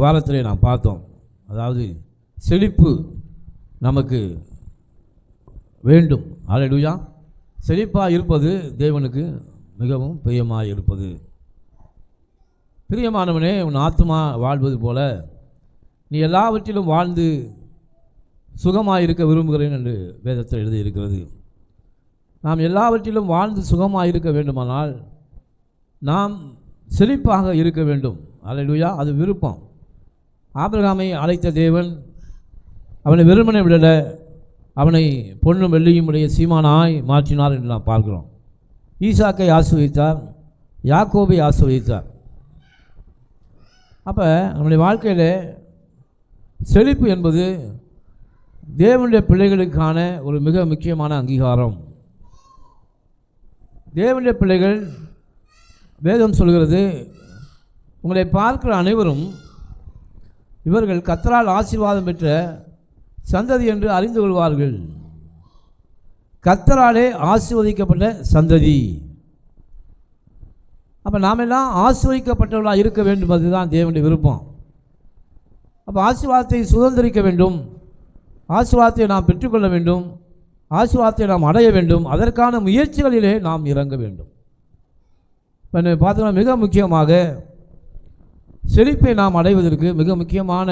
வாரத்திலே நாம் பார்த்தோம். அதாவது செழிப்பு நமக்கு வேண்டும். அல்லேலூயா. செழிப்பாக இருப்பது தேவனுக்கு மிகவும் பிரியமாக இருப்பது. பிரியமானவனே, உன் ஆத்துமா வாழ்வது போல நீ எல்லாவற்றிலும் வாழ்ந்து சுகமாக இருக்க விரும்புகிறேன் என்று வேதத்தில் எழுதியிருக்கிறது. நாம் எல்லாவற்றிலும் வாழ்ந்து சுகமாக இருக்க வேண்டுமானால் நாம் செழிப்பாக இருக்க வேண்டும். அல்லேலூயா. அது விருப்பம். ஆபிரகாமை அழைத்த தேவன் அவனை வெறுமனை விடல, அவனை பொன்னும் வெள்ளியும் உடைய சீமானாய் மாற்றினார் என்று நாம் பார்க்கிறோம். ஈசாக்கை ஆசீர்வதித்தார், யாக்கோபை ஆசீர்வதித்தார். அப்போ நம்முடைய வாழ்க்கையில் செழிப்பு என்பது தேவனுடைய பிள்ளைகளுக்கான ஒரு மிக முக்கியமான அங்கீகாரம். தேவனுடைய பிள்ளைகள், வேதம் சொல்கிறது, உங்களை பார்க்கிற அனைவரும் இவர்கள் கர்த்தரால் ஆசீர்வாதம் பெற்ற சந்ததி என்று அறிந்து கொள்வார்கள். கர்த்தராலே ஆசீர்வதிக்கப்பட்ட சந்ததி. அப்போ நாம் எல்லாம் ஆசீர்வதிக்கப்பட்டவர்களாக இருக்க வேண்டும். அதுதான் தேவனுடைய விருப்பம். அப்போ ஆசீர்வாதத்தை சுதந்திரிக்க வேண்டும், ஆசீர்வாதத்தை நாம் பெற்றுக்கொள்ள வேண்டும், ஆசீர்வாதத்தை நாம் அடைய வேண்டும். அதற்கான முயற்சிகளிலே நாம் இறங்க வேண்டும். இப்போ பார்த்தோம்னா மிக முக்கியமாக செழிப்பை நாம் அடைவதற்கு மிக முக்கியமான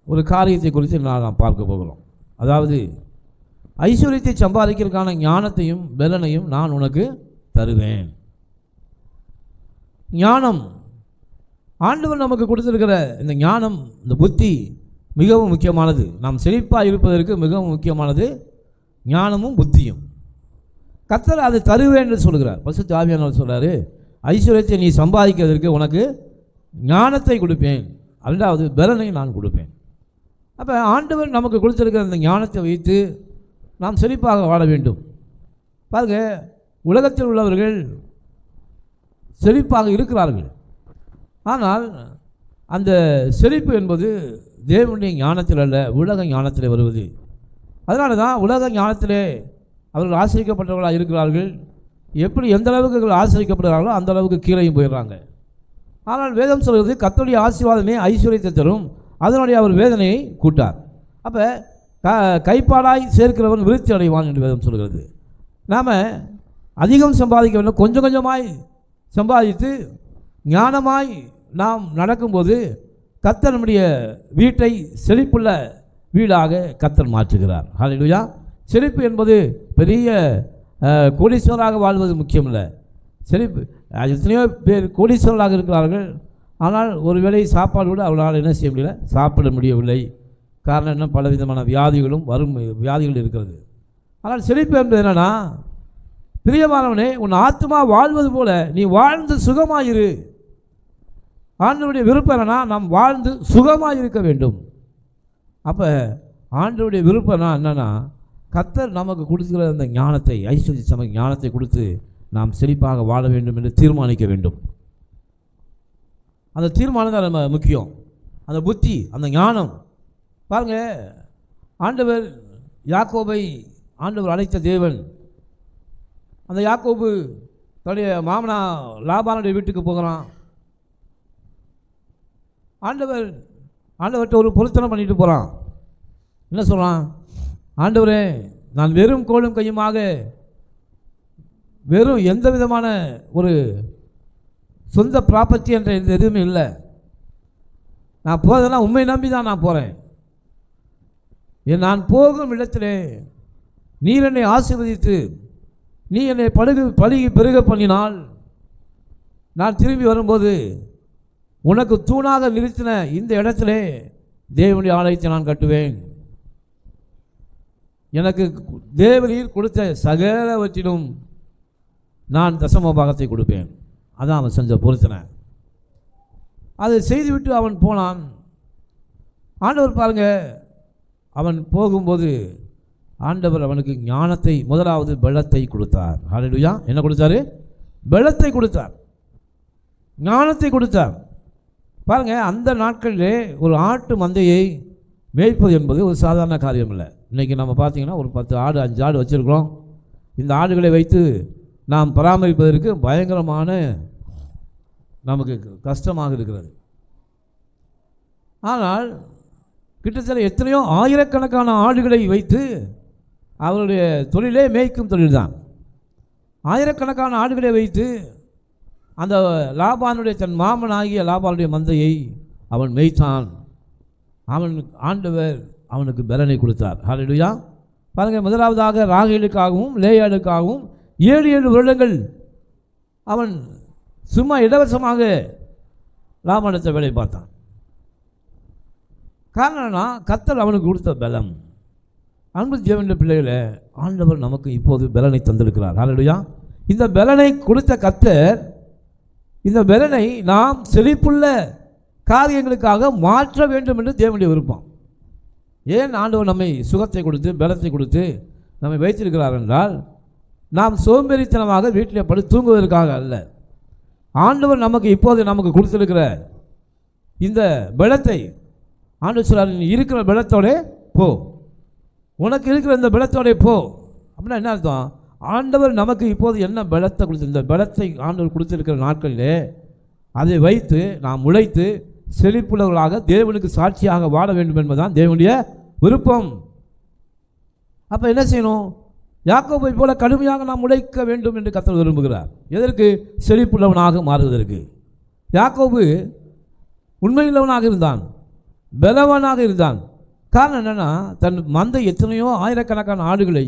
ஒரு காரியத்தை குறித்து நாம் பார்க்க போகிறோம். அதாவது ஐஸ்வர்யத்தை சம்பாதிக்கிறதுக்கான ஞானத்தையும் பலனையும் நான் உனக்கு தருவேன். ஞானம், ஆண்டவர் நமக்கு கொடுத்திருக்கிற இந்த ஞானம், இந்த புத்தி மிகவும் முக்கியமானது. நாம் செழிப்பாக இருப்பதற்கு மிகவும் முக்கியமானது ஞானமும் புத்தியும். கர்த்தர் அதை தருவேன் என்று சொல்கிறார். பரிசுத்த ஆவியானவர் சொல்கிறாரு, ஐஸ்வர்யத்தை நீ சம்பாதிக்கிறதற்கு உனக்கு ஞானத்தை கொடுப்பேன், ரெண்டாவது பலனை நான் கொடுப்பேன். அப்போ ஆண்டவர் நமக்கு கொடுத்திருக்கிற அந்த ஞானத்தை வைத்து நாம் செழிப்பாக வாழ வேண்டும். பாருங்க, உலகத்தில் உள்ளவர்கள் செழிப்பாக இருக்கிறார்கள். ஆனால் அந்த செழிப்பு என்பது தேவனுடைய ஞானத்தில் அல்ல, உலக ஞானத்தில் வருவது. அதனால தான் உலக ஞானத்திலே அவர்கள் ஆசிரியக்கப்பட்டவர்களாக இருக்கிறார்கள். எப்படி எந்த அளவுக்கு அவர்கள் ஆசிரியக்கப்படுகிறார்களோ அந்த அளவுக்கு கீழையும் போயிடுறாங்க. ஆனால் வேதம் சொல்கிறது, கர்த்தருடைய ஆசீர்வாதமே ஐஸ்வர்யத்தை தரும், அதனுடைய அவர் வேதனையை கூட்டார். அப்போ கைப்பாடாய் சேர்க்கிறவன் விருத்தி அடைவான் என்று வேதம் சொல்கிறது. நாம் அதிகம் சம்பாதிக்க வேண்டும், கொஞ்சம் கொஞ்சமாய் சம்பாதித்து ஞானமாய் நாம் நடக்கும்போது கர்த்தர் நம்முடைய வீட்டை செழிப்புள்ள வீடாக கர்த்தர் மாற்றுகிறார். ஹல்லேலூயா. செழிப்பு என்பது பெரிய கோடீஸ்வரராக வாழ்வது முக்கியமில்லை. செழிப்பு, எத்தனையோ பேர் கோடீஸ்வரராக இருக்கிறார்கள், ஆனால் ஒருவேளை சாப்பாடு கூட அவர்களால் என்ன செய்ய முடியல, சாப்பிட முடியவில்லை. காரணம் என்ன? பலவிதமான வியாதிகளும் வரும் வியாதிகள் இருக்கிறது. ஆனால் செழிப்பு என்பது என்னன்னா, பிரியமானவனே, உன் ஆத்மா வாழ்வது போல நீ வாழ்ந்து சுகமாயிரு. ஆண்டவருடைய விருப்பம் என்னன்னா, நாம் வாழ்ந்து சுகமாக இருக்க வேண்டும். அப்போ ஆண்டவருடைய விருப்பம் என்னன்னா, கர்த்தர் நமக்கு கொடுத்துக்கிற அந்த ஞானத்தை, ஐஸ்வர்ய சம ஞானத்தை கொடுத்து நாம் செழிப்பாக வாழ வேண்டும் என்று தீர்மானிக்க வேண்டும். அந்த தீர்மானம் தான் நம்ம முக்கியம். அந்த புத்தி, அந்த ஞானம். பாருங்கள், ஆண்டவர் யாக்கோபை ஆண்டவர் அழைத்த தேவன். அந்த யாக்கோபு தன்னுடைய மாமனா லாபானுடைய வீட்டுக்கு போகிறான். ஆண்டவர்கிட்ட ஒரு பொருத்தனை பண்ணிட்டு போகிறான். என்ன சொல்கிறான்? ஆண்டவரே, நான் வெறும் கோலும் கையுமாக, வெறும் எந்த விதமான ஒரு சொந்த ப்ராப்பர்ட்டி என்ற எதுவுமே இல்லை, நான் போகிறதெல்லாம் உண்மை நம்பி தான் நான் போகிறேன். நான் போகும் இடத்திலே நீர் என்னை ஆசீர்வதித்து நீ என்னை பழுகி பெருக பண்ணினால் நான் திரும்பி வரும்போது உனக்கு தூணாக நிறுத்தின இந்த இடத்திலே தேவனுடைய ஆலயத்தை நான் கட்டுவேன். எனக்கு தேவரீர் கொடுத்த சகலவற்றிலும் நான் தசம பாகத்தை கொடுப்பேன். அதான் அவன் செஞ்ச பொருத்தனை. அதை செய்துவிட்டு அவன் போனான். ஆண்டவர் பாருங்க, அவன் போகும்போது ஆண்டவர் அவனுக்கு ஞானத்தை, முதலாவது பலத்தை கொடுத்தார். ஹல்லேலூயா. என்ன கொடுத்தாரு? பலத்தை கொடுத்தார், ஞானத்தை கொடுத்தார். பாருங்க, அந்த நாட்களிலே ஒரு ஆட்டு மந்தையை மேய்ப்பது என்பது ஒரு சாதாரண காரியம் இல்லை. இன்றைக்கி நம்ம பார்த்தீங்கன்னா ஒரு 10 ஆடு 5 ஆடு வச்சுருக்கிறோம். இந்த ஆடுகளை வைத்து நாம் பராமரிப்பதற்கு பயங்கரமான நமக்கு கஷ்டமாக இருக்கிறது. ஆனால் கிட்டத்தட்ட எத்தனையோ ஆயிரக்கணக்கான ஆடுகளை வைத்து அவருடைய தொழிலே மேய்க்கும் தொழில்தான். ஆயிரக்கணக்கான ஆடுகளை வைத்து அந்த லாபானுடைய தன் மாமனாகிய லாபானுடைய மந்தையை அவன் மேய்த்தான். அவன் ஆண்டவர் அவனுக்கு பலனை கொடுத்தார். ஹல்லேலூயா. பாருங்கள், முதலாவதாக ராகேலுக்காகவும் லேயாளுக்காகவும் 7 வருடங்கள் அவன் சும்மா இலவசமாக லாபானத்தை வேலை பார்த்தான். காரணம்னா கர்த்தர் அவனுக்கு கொடுத்த பலம். அன்பு தேவனுடைய பிள்ளைகளை, ஆண்டவர் நமக்கு இப்போது பலனை தந்திருக்கிறார். ஹல்லேலூயா. இந்த பலனை கொடுத்த கர்த்தர் இந்த பலனை நாம் செழிப்புள்ள காரியங்களுக்காக மாற்ற வேண்டும் என்று தேவனுடைய விருப்பம். ஏன் ஆண்டவர் நம்மை சுகத்தை கொடுத்து பலத்தை கொடுத்து நம்மை வைத்திருக்கிறார் என்றால், நாம் சோம்பேறித்தனமாக வீட்டில் படுத்து தூங்குவதற்காக அல்ல. ஆண்டவர் நமக்கு கொடுத்திருக்கிற இந்த பலத்தை ஆண்டவர் சொல்றார், நீ இருக்கிற பலத்தோட போ, உனக்கு இருக்கிற இந்த பலத்தோட போ. அப்படின்னா என்ன அர்த்தம்? ஆண்டவர் நமக்கு இப்போது என்ன பலத்தை கொடுத்து, இந்த பலத்தை ஆண்டவர் கொடுத்திருக்கிற நாட்களிலே அதை வைத்து நாம் உழைத்து செழிப்புள்ளவர்களாக தேவனுக்கு சாட்சியாக வாழ வேண்டும் என்பதுதான் தேவனுடைய விருப்பம். அப்போ என்ன செய்யணும்? யாக்கோபை போல கடுமையாக நாம் உழைக்க வேண்டும் என்று கர்த்தர் விரும்புகிறார். எதற்கு? செழிப்புள்ளவனாக மாறுவதற்கு. யாக்கோபு உண்மையுள்ளவனாக இருந்தான், பலவனாக இருந்தான். காரணம் என்னென்னா, தன் மந்தை எத்தனையோ ஆயிரக்கணக்கான ஆடுகளை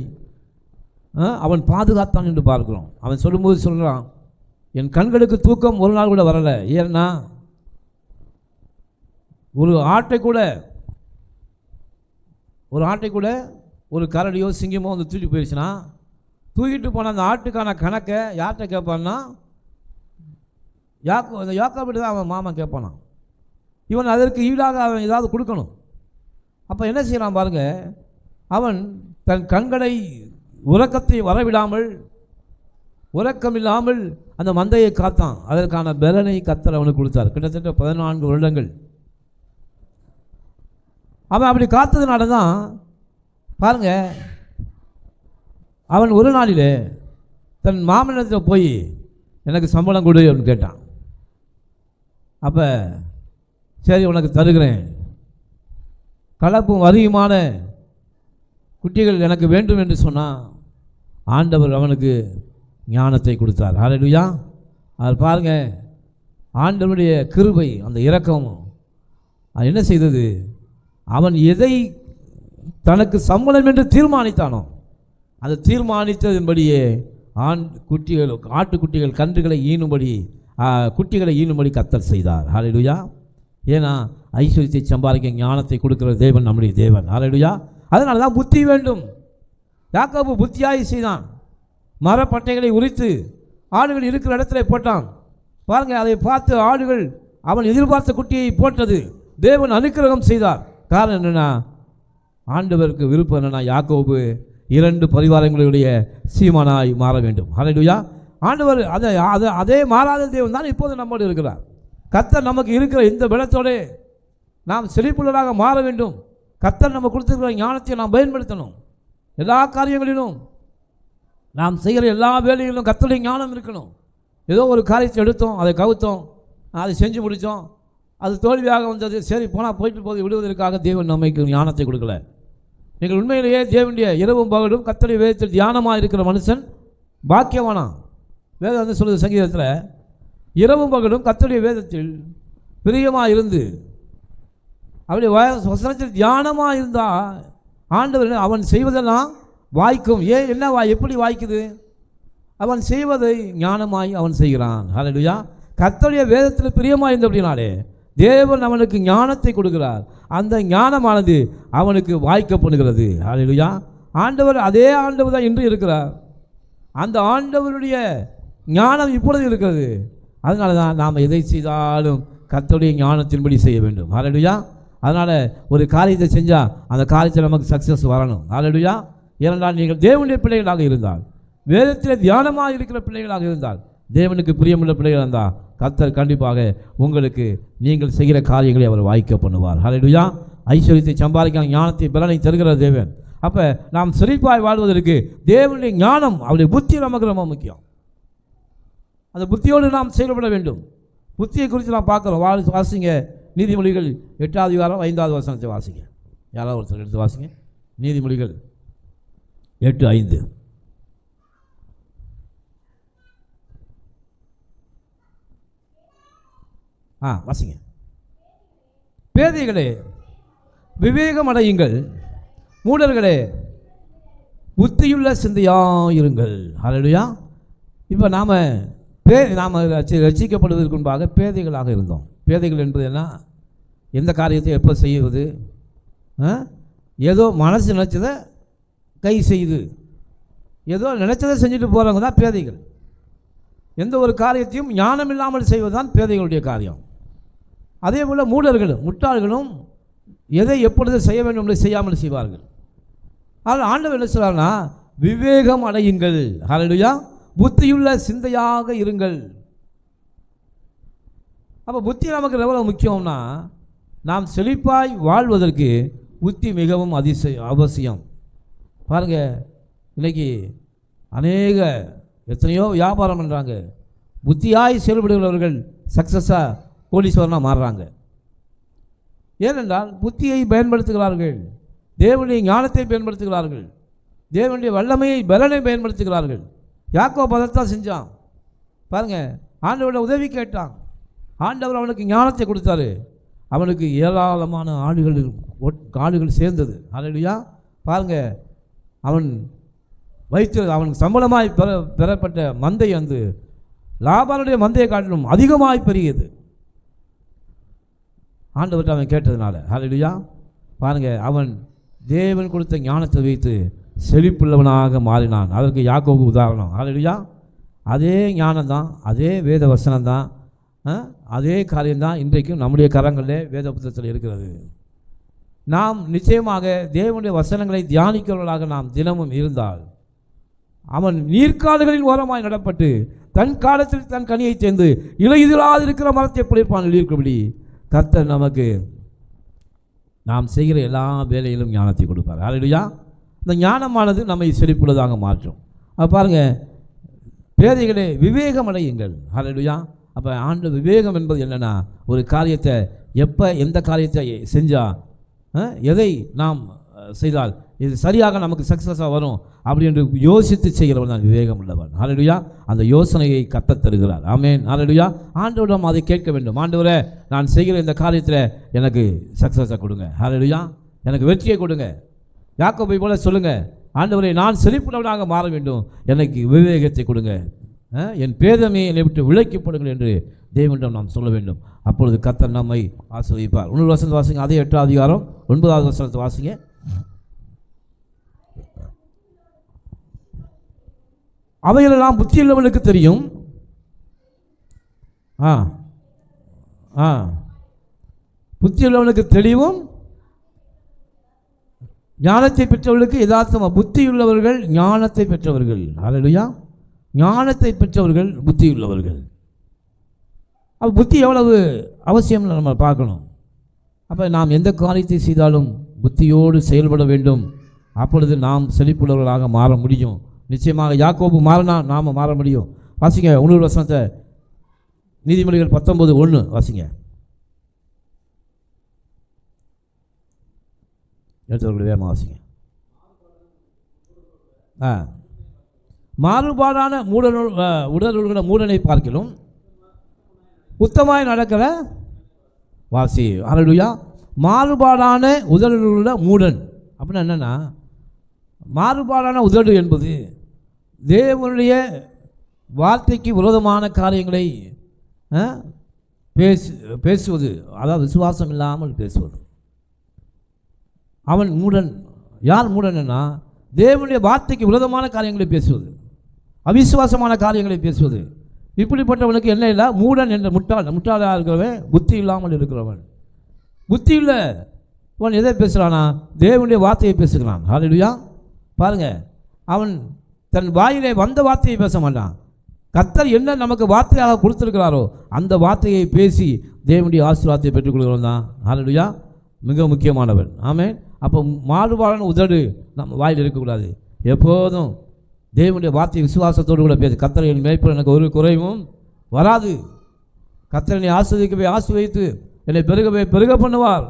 அவன் பாதுகாத்தான் என்று பார்க்கிறோம். அவன் சொல்லும்போது சொல்கிறான், என் கண்களுக்கு தூக்கம் ஒரு நாள் கூட வரலை. ஏன்னா ஒரு ஆட்டை கூட ஒரு கரடியோ சிங்கமோ வந்து தூக்கிட்டு போயிடுச்சுன்னா, தூக்கிட்டு போன அந்த ஆட்டுக்கான கணக்கை யார்கிட்ட கேட்பான்னா, யாக்கோபிட்ட தான் அவன் மாமா கேட்பானா. இவன் அதற்கு ஈடாக அவன் ஏதாவது கொடுக்கணும். அப்போ என்ன செய்யலாம் பாருங்கள், அவன் தன் கண்களை உறக்கத்தை வரவிடாமல், உறக்கமில்லாமல் அந்த மந்தையை காத்தான். அதற்கான பலனை கர்த்தர் அவனுக்கு கொடுத்தார். கிட்டத்தட்ட 14 வருடங்கள் அவன் அப்படி காத்ததுனால தான் பாருங்க, அவன் ஒரு நாளிலே தன் மாமனிடத்தில் போய் எனக்கு சம்பளம் கொடு அப்படின்னு கேட்டான். அப்போ சரி உனக்கு தருகிறேன், கலப்பும் அதிகமான குட்டிகள் எனக்கு வேண்டும் என்று சொன்னான். ஆண்டவர் அவனுக்கு ஞானத்தை கொடுத்தார். ஹல்லேலூயா. அது பாருங்கள், ஆண்டவருடைய கிருபை, அந்த இரக்கம் அது என்ன செய்தது? அவன் எதை தனக்கு சம்பளம் என்று தீர்மானித்தானோ அதை தீர்மானித்ததின்படியே ஆட்டுக்குட்டிகள் கன்றுகளை ஈனும்படி குட்டிகளை ஈனும்படி கர்த்தர் செய்தார். ஹல்லேலூயா. ஏன்னா ஐஸ்வர்யத்தை சம்பாதிக்க ஞானத்தை கொடுக்கிற தேவன் நம்முடைய தேவன். ஹல்லேலூயா. அதனால தான் புத்தி வேண்டும். யாக்கோபு புத்தியாய் செய்தான். மரப்பட்டைகளை உரித்து ஆடுகள் இருக்கிற இடத்துல போட்டான். பாருங்கள், அதை பார்த்து ஆடுகள் அவன் எதிர்பார்த்த குட்டியை போட்டது. தேவன் அனுக்கிரகம் செய்தார். காரணம் என்னென்னா, ஆண்டவருக்கு விருப்பம் என்னென்னா, யாக்கோபு 2 பரிவாரங்களுடைய சீமானாய் மாற வேண்டும். ஹல்லேலூயா. ஆண்டவர் அதே மாறாத தேவன் தான் இப்போது நம்மோடு இருக்கிறார். கர்த்தர் நமக்கு இருக்கிற இந்த பலத்தோடு நாம் செழிப்புள்ளதாக மாற வேண்டும். கர்த்தர் நம்ம கொடுத்துருக்கிற ஞானத்தை நாம் பயன்படுத்தணும். எல்லா காரியங்களிலும் நாம் செய்கிற எல்லா வேலைகளிலும் கர்த்தருடைய ஞானம் இருக்கணும். ஏதோ ஒரு காரியத்தை எடுத்தோம், அதை கவுத்தோம், அதை செஞ்சு முடித்தோம், அது தோல்வியாக வந்தது, சரி போயிட்டு போது விடுவதற்காக தேவன் நமக்கு ஞானத்தை கொடுக்கல. நீங்கள் உண்மையிலேயே தேவனுடைய இரவும் பகலும் கர்த்தருடைய வேதத்தில் தியானமாக இருக்கிற மனுஷன் பாக்கியவானா. வேதம் வந்து சொல்லுது சங்கீதத்தில், இரவும் பகலும் கர்த்தருடைய வேதத்தில் பிரியமாக இருந்து அவருடைய வசனத்தில் தியானமாக இருந்தால் ஆண்டவர் அவன் செய்வதெல்லாம் வாய்க்கும். என்ன எப்படி வாய்க்குது? அவன் செய்வதை ஞானமாய் அவன் செய்கிறான். ஹல்லேலூயா. கர்த்தருடைய வேதத்தில் பிரியமாக இருந்த அப்படின்னாலே தேவன் அவனுக்கு ஞானத்தை கொடுக்கிறார். அந்த ஞானமானது அவனுக்கு வாய்க்கப்படுகிறது. ஹல்லேலூயா. ஆண்டவர் அதே ஆண்டவர் தான் இன்று இருக்கிறார். அந்த ஆண்டவருடைய ஞானம் இப்பொழுது இருக்கிறது. அதனால தான் நாம் எதை செய்தாலும் கர்த்தருடைய ஞானத்தின்படி செய்ய வேண்டும். ஹல்லேலூயா. அதனால் ஒரு காரியத்தை செஞ்சால் அந்த காரியத்தில் நமக்கு சக்ஸஸ் வரணும். ஹல்லேலூயா. ஏனென்றால் நீங்கள் தேவனுடைய பிள்ளைகளாக இருந்தால், வேதத்தில் தியானமாக இருக்கிற பிள்ளைகளாக இருந்தால், தேவனுக்கு பிரியமுள்ள பிள்ளைகள் இருந்தால் கர்த்தர் கண்டிப்பாக உங்களுக்கு நீங்கள் செய்கிற காரியங்களை அவர் வாய்க்க பண்ணுவார். ஹல்லேலூயா. ஐஸ்வர்யத்தை சம்பாதிக்க ஞானத்தை பலனை தருகிற தேவன். அப்போ நாம் செழிப்பாய் வாழ்வதற்கு தேவனுடைய ஞானம், அவருடைய புத்தி நமக்கு ரொம்ப முக்கியம். அந்த புத்தியோடு நாம் செயல்பட வேண்டும். புத்தியை குறித்து நான் பார்க்குறோம். வாசிங்க நீதிமொழிகள் 8வது அதிகாரம் 5வது வசனத்தை வாசிங்க. யாராவது ஒருத்தர் எடுத்து வாசிங்க. நீதிமொழிகள் 8:5. வாசிங்க. பேதைகளே விவேகம் அடையுங்கள், மூடர்களே புத்தியுள்ள சிந்தையாயிருங்கள். ஹல்லேலூயா. இப்போ நாம் ரட்சிக்கப்படுவதற்கு முன்பாக பேதைகளாக இருந்தோம். பேதைகள் என்பது என்ன? எந்த காரியத்தை எப்போ செய்வது, ஏதோ மனசு நினச்சதை கை செய்து ஏதோ நினச்சதை செஞ்சுட்டு போகிறவங்க தான் பேதைகள். எந்த ஒரு காரியத்தையும் ஞானம் இல்லாமல் செய்வது தான் பேதைகளுடைய காரியம். அதே போல் மூடர்களும் முட்டாள்களும் எதை எப்பொழுது செய்ய வேண்டும் என்று செய்யாமல் செய்வார்கள். ஆனால் ஆண்டவர் என்ன சொல்றாருன்னா, விவேகம் அடையுங்கள். ஹல்லேலூயா. புத்தியுள்ள சிந்தையாக இருங்கள். அப்போ புத்தி நமக்கு எவ்வளவு முக்கியம்னா, நாம் செழிப்பாய் வாழ்வதற்கு புத்தி மிகவும் அவசியம். பாருங்கள், இன்றைக்கி எத்தனையோ வியாபாரம் பண்ணுறாங்க. புத்தியாய் செயல்படுகிறவர்கள் சக்ஸஸாக கோடீஸ்வரனாக மாறுறாங்க. ஏனென்றால் புத்தியை பயன்படுத்துகிறார்கள், தேவனுடைய ஞானத்தை பயன்படுத்துகிறார்கள், தேவனுடைய வல்லமையை பலனை பயன்படுத்துகிறார்கள். யாக்கோபு அதைத்தான் செஞ்சான். பாருங்கள், ஆண்டவரோட உதவி கேட்டான். ஆண்டவர் அவனுக்கு ஞானத்தை கொடுத்தாரு. அவனுக்கு ஏராளமான ஆடுகள் சேர்ந்தது. ஹல்லேலூயா. பாருங்கள், அவனுக்கு சம்பளமாய் பெறப்பட்ட மந்தை லாபானுடைய மந்தையை காட்டிலும் அதிகமாய் பெரியது. ஆண்டவர்கிட்ட அவன் கேட்டதுனால. ஹல்லேலூயா. பாருங்கள், அவன் தேவன் கொடுத்த ஞானத்தை வைத்து செழிப்புள்ளவனாக மாறினான். அதற்கு யாக்கோபு உதாரணம். ஹல்லேலூயா. அதே ஞானம்தான், அதே வேத வசனம்தான், அதே காரியம்தான் இன்றைக்கும் நம்முடைய கரங்களில் வேத புத்தகத்தில் இருக்கிறது. நாம் நிச்சயமாக தேவனுடைய வசனங்களை தியானிக்கிறவர்களாக நாம் தினமும் இருந்தால், அவன் நீர்க்காடுகளின் ஓரமாய் நடப்பட்டு தன் காலத்தில் தன் கனியை சேர்ந்து இலையுதிராது இருக்கிற மரத்தை எப்படி இருப்பான் இருக்கிறபடி கர்த்தர் நமக்கு நாம் செய்கிற எல்லா வேலையிலும் ஞானத்தை கொடுப்பார். ஹல்லேலூயா. இந்த ஞானமானது நம்மை செழிப்புள்ளதாக மாற்றும். அப்போ பாருங்கள், பேதைகளே விவேகம் அடையுங்கள். ஹல்லேலூயா. அப்போ விவேகம் என்பது என்னென்னா, ஒரு காரியத்தை எப்போ எந்த காரியத்தை செஞ்சால் எதை நாம் செய்தால் இது சரியாக நமக்கு சக்ஸஸாக வரும் அப்படி என்று யோசித்து செய்கிறவன் தான் விவேகம் உள்ளவன். ஹல்லேலூயா. அந்த யோசனையை கர்த்தர் தருகிறார். ஆமென். ஹல்லேலூயா. ஆண்டவரிடம் அதை கேட்க வேண்டும். ஆண்டவரே, நான் செய்கிற இந்த காரியத்தில் எனக்கு சக்ஸஸாக கொடுங்க. ஹல்லேலூயா. எனக்கு வெற்றியை கொடுங்க. யாக்கோபை போல சொல்லுங்கள், ஆண்டவரே, நான் செழிப்புள்ளவனாக மாற வேண்டும், எனக்கு விவேகத்தை கொடுங்க, என் பேதமையை என்னை விட்டு விலக்கப்படுங்கள் என்று தேவனிடம் நாம் சொல்ல வேண்டும். அப்பொழுது கர்த்தர் நம்மை ஆசீர்வதிப்பார். 1 வசனத்தை வாசிங்க. அதே 8வது அதிகாரம் 9வது வசனத்தை வாசிங்க. அவைகளெல்லாம் புத்தியுள்ளவனுக்கு தெரியும். புத்தியுள்ளவனுக்கு தெளிவும் ஞானத்தை பெற்றவர்களுக்கு யதார்த்தமாக. புத்தியுள்ளவர்கள் ஞானத்தை பெற்றவர்கள். ஹல்லேலூயா. ஞானத்தை பெற்றவர்கள் புத்தியுள்ளவர்கள். அப்போ புத்தி எவ்வளவு அவசியம்னு நம்ம பார்க்கணும். அப்போ நாம் எந்த காரியத்தை செய்தாலும் புத்தியோடு செயல்பட வேண்டும். அப்பொழுது நாம் செழிப்புள்ளவர்களாக மாற முடியும். நிச்சயமாக யாக்கோபு மாறினா நாம் மாற முடியும். வாசிங்க 1 வசனத்தை, நீதிமொழிகள் 19:1 வாசிங்க. எடுத்தவர்கள் வேகமாக வாசிங்க. மாறுபாடான உடலுள்ள மூடனை பார்க்கிலும் உத்தமாய் நடக்கிற வாசி. ஹல்லேலூயா. மாறுபாடான உதடுள்ள மூடன் அப்படின்னா என்னென்னா, மாறுபாடான உதடு என்பது தேவனுடைய வார்த்தைக்கு விரோதமான காரியங்களை பேசுவது, அதாவது விசுவாசம் இல்லாமல் பேசுவது. அவன் மூடன். யார் மூடன்னா, தேவனுடைய வார்த்தைக்கு விரோதமான காரியங்களை பேசுவது, அவிசுவாசமான காரியங்களை பேசுவது. இப்படிப்பட்டவனுக்கு என்ன இல்லை? மூடன் என்ற முட்டாளாக இருக்கிறவன், புத்தி இல்லாமல் இருக்கிறவன். புத்தி இல்லை அவன் எதை பேசுகிறானா? தேவனுடைய வார்த்தையை பேசுகிறான். ஹல்லேலூயா. பாருங்கள், அவன் தன் வாயிலே வந்த வார்த்தையை பேச மாட்டான். கர்த்தர் என்ன நமக்கு வார்த்தையாக கொடுத்துருக்கிறாரோ அந்த வார்த்தையை பேசி தேவனுடைய ஆசீர்வாதத்தை பெற்றுக்கொள்கிறவன் தான். ஹல்லேலூயா. மிக முக்கியமானவன். ஆமென். அப்போ மாறுபாடான உதடு நம்ம வாயில் இருக்கக்கூடாது. எப்போதும் தேவனுடைய வார்த்தை விசுவாசத்தோடு கூட பேசு. கர்த்தர் என் மேய்ப்பர், எனக்கு ஒரு குறைவும் வராது. கர்த்தர் என்னை ஆசீர்வதிக்கவே ஆசீர்வதித்து என்னை பெருகவே பெருக பண்ணுவார்.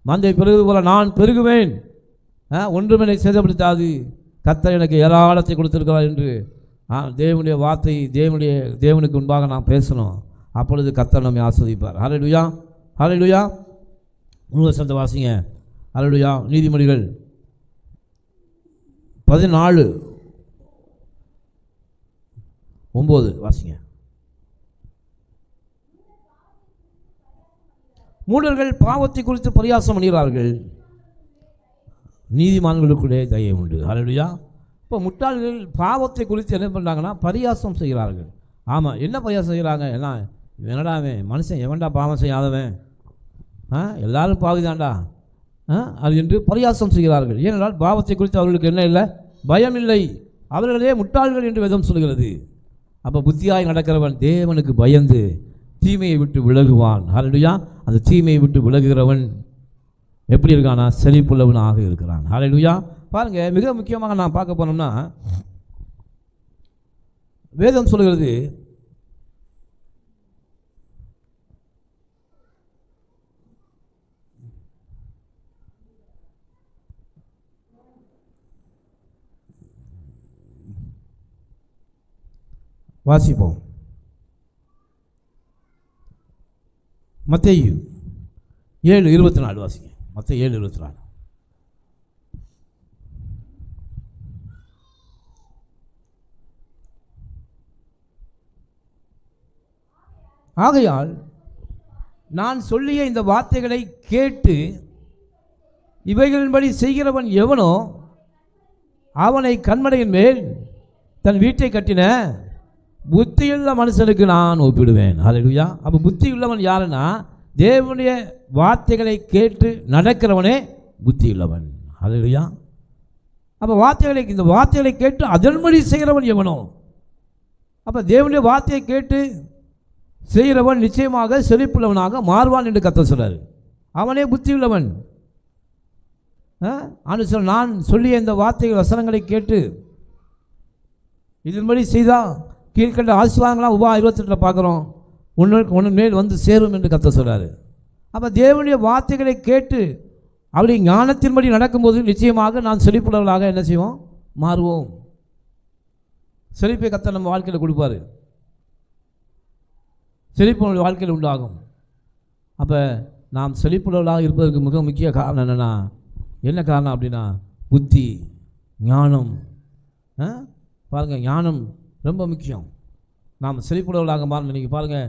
மந்தை பெருகுவது போல நான் பெருகுவேன். ஒன்றும் என்னை சேதப்படுத்தாது. கர்த்தர் எனக்கு ஏராளத்தை கொடுத்திருக்கிறார் என்று தேவனுடைய வார்த்தை தேவனுக்கு முன்பாக நாம் பேசணும். அப்பொழுது கர்த்தர் நம்மை ஆசீர்வதிப்பார். ஹல்லேலூயா, ஹல்லேலூயா. முழு சந்த வாசிங்க. ஹல்லேலூயா. நீதிமொழிகள் 14:9 வாசிங்க. மூடர்கள் பாவத்தை குறித்து பரியாசம் பண்ணுகிறார்கள், நீதிமான்களுக்குள்ளே தயை உண்டு. ஹல்லேலூயா. இப்போ முட்டாள்கள் பாவத்தை குறித்து என்ன பண்ணுறாங்கன்னா பரியாசம் செய்கிறார்கள். ஆமாம், என்ன பரியாசம் செய்கிறாங்க? என்னடாவே மனுஷன் எவன்டா பாவம் செய்யாதவன், எல்லாரும் பாவிதாண்டா அது என்று பரியாசம் செய்கிறார்கள். ஏனென்றால் பாவத்தை குறித்து அவர்களுக்கு என்ன இல்லை? பயம் இல்லை. அவர்களே முட்டாள்கள் என்று வேதம் சொல்கிறது. அப்போ புத்தியாய் நடக்கிறவன் தேவனுக்கு பயந்து தீமையை விட்டு விலகுவான். ஹல்லேலூயா. அந்த தீமையை விட்டு விலகுகிறவன் எப்படி இருக்கானா? செழிப்புள்ளவனாக இருக்கிறான். ஹல்லேலூயா. பாருங்கள், மிக முக்கியமாக நான் பார்க்க போனோம்னா வேதம் சொல்கிறது வாசிப்போம். மத்தேயு 7:24 வாசிங்க. மத்தேயு 7:24. ஆகையால் நான் சொல்லிய இந்த வார்த்தைகளை கேட்டு இவைகளின்படி செய்கிறவன் எவனோ அவனை கண்மலையின் மேல் தன் வீட்டை கட்டின புத்தியுள்ள மனுஷனுக்கு நான் ஒப்பிடுவேன். ஹல்லேலூயா. அப்போ புத்தியுள்ளவன் யாருன்னா தேவனுடைய வார்த்தைகளை கேட்டு நடக்கிறவனே புத்தியுள்ளவன். ஹல்லேலூயா. அப்போ இந்த வார்த்தைகளை கேட்டு அதன்படி செய்கிறவன் எவனோ, அப்போ தேவனுடைய வார்த்தையை கேட்டு செய்கிறவன் நிச்சயமாக செழிப்புள்ளவனாக மாறுவான் என்று கர்த்தர் சொல்றார். அவனே புத்தியுள்ளவன். நான் சொல்லிய இந்த வார்த்தைகள் வசனங்களை கேட்டு இதன்படி செய்தால் கீழ்கண்ட ஆசீர்வாதங்களாம் உபா 28 பார்க்குறோம், ஒன்று மேல் வந்து சேரும் என்று கர்த்தர் சொல்கிறார். அப்போ தேவனுடைய வார்த்தைகளை கேட்டு அப்படி ஞானத்தின்படி நடக்கும்போது நிச்சயமாக நான் செழிப்புள்ளவர்களாக என்ன செய்வோம்? மாறுவோம். செழிப்பை கர்த்தர் நம்ம வாழ்க்கையில் கொடுப்பார். செழிப்பு வாழ்க்கையில் உண்டாகும். அப்போ நாம் செழிப்புள்ளவர்களாக இருப்பதற்கு மிக முக்கிய காரணம் என்னென்னா, என்ன காரணம் அப்படின்னா புத்தி, ஞானம். பாருங்கள், ஞானம் ரொம்ப முக்கியம். நாம் செழிப்புள்ளவர்களாக மாறணும். நீங்கள் பாருங்கள்,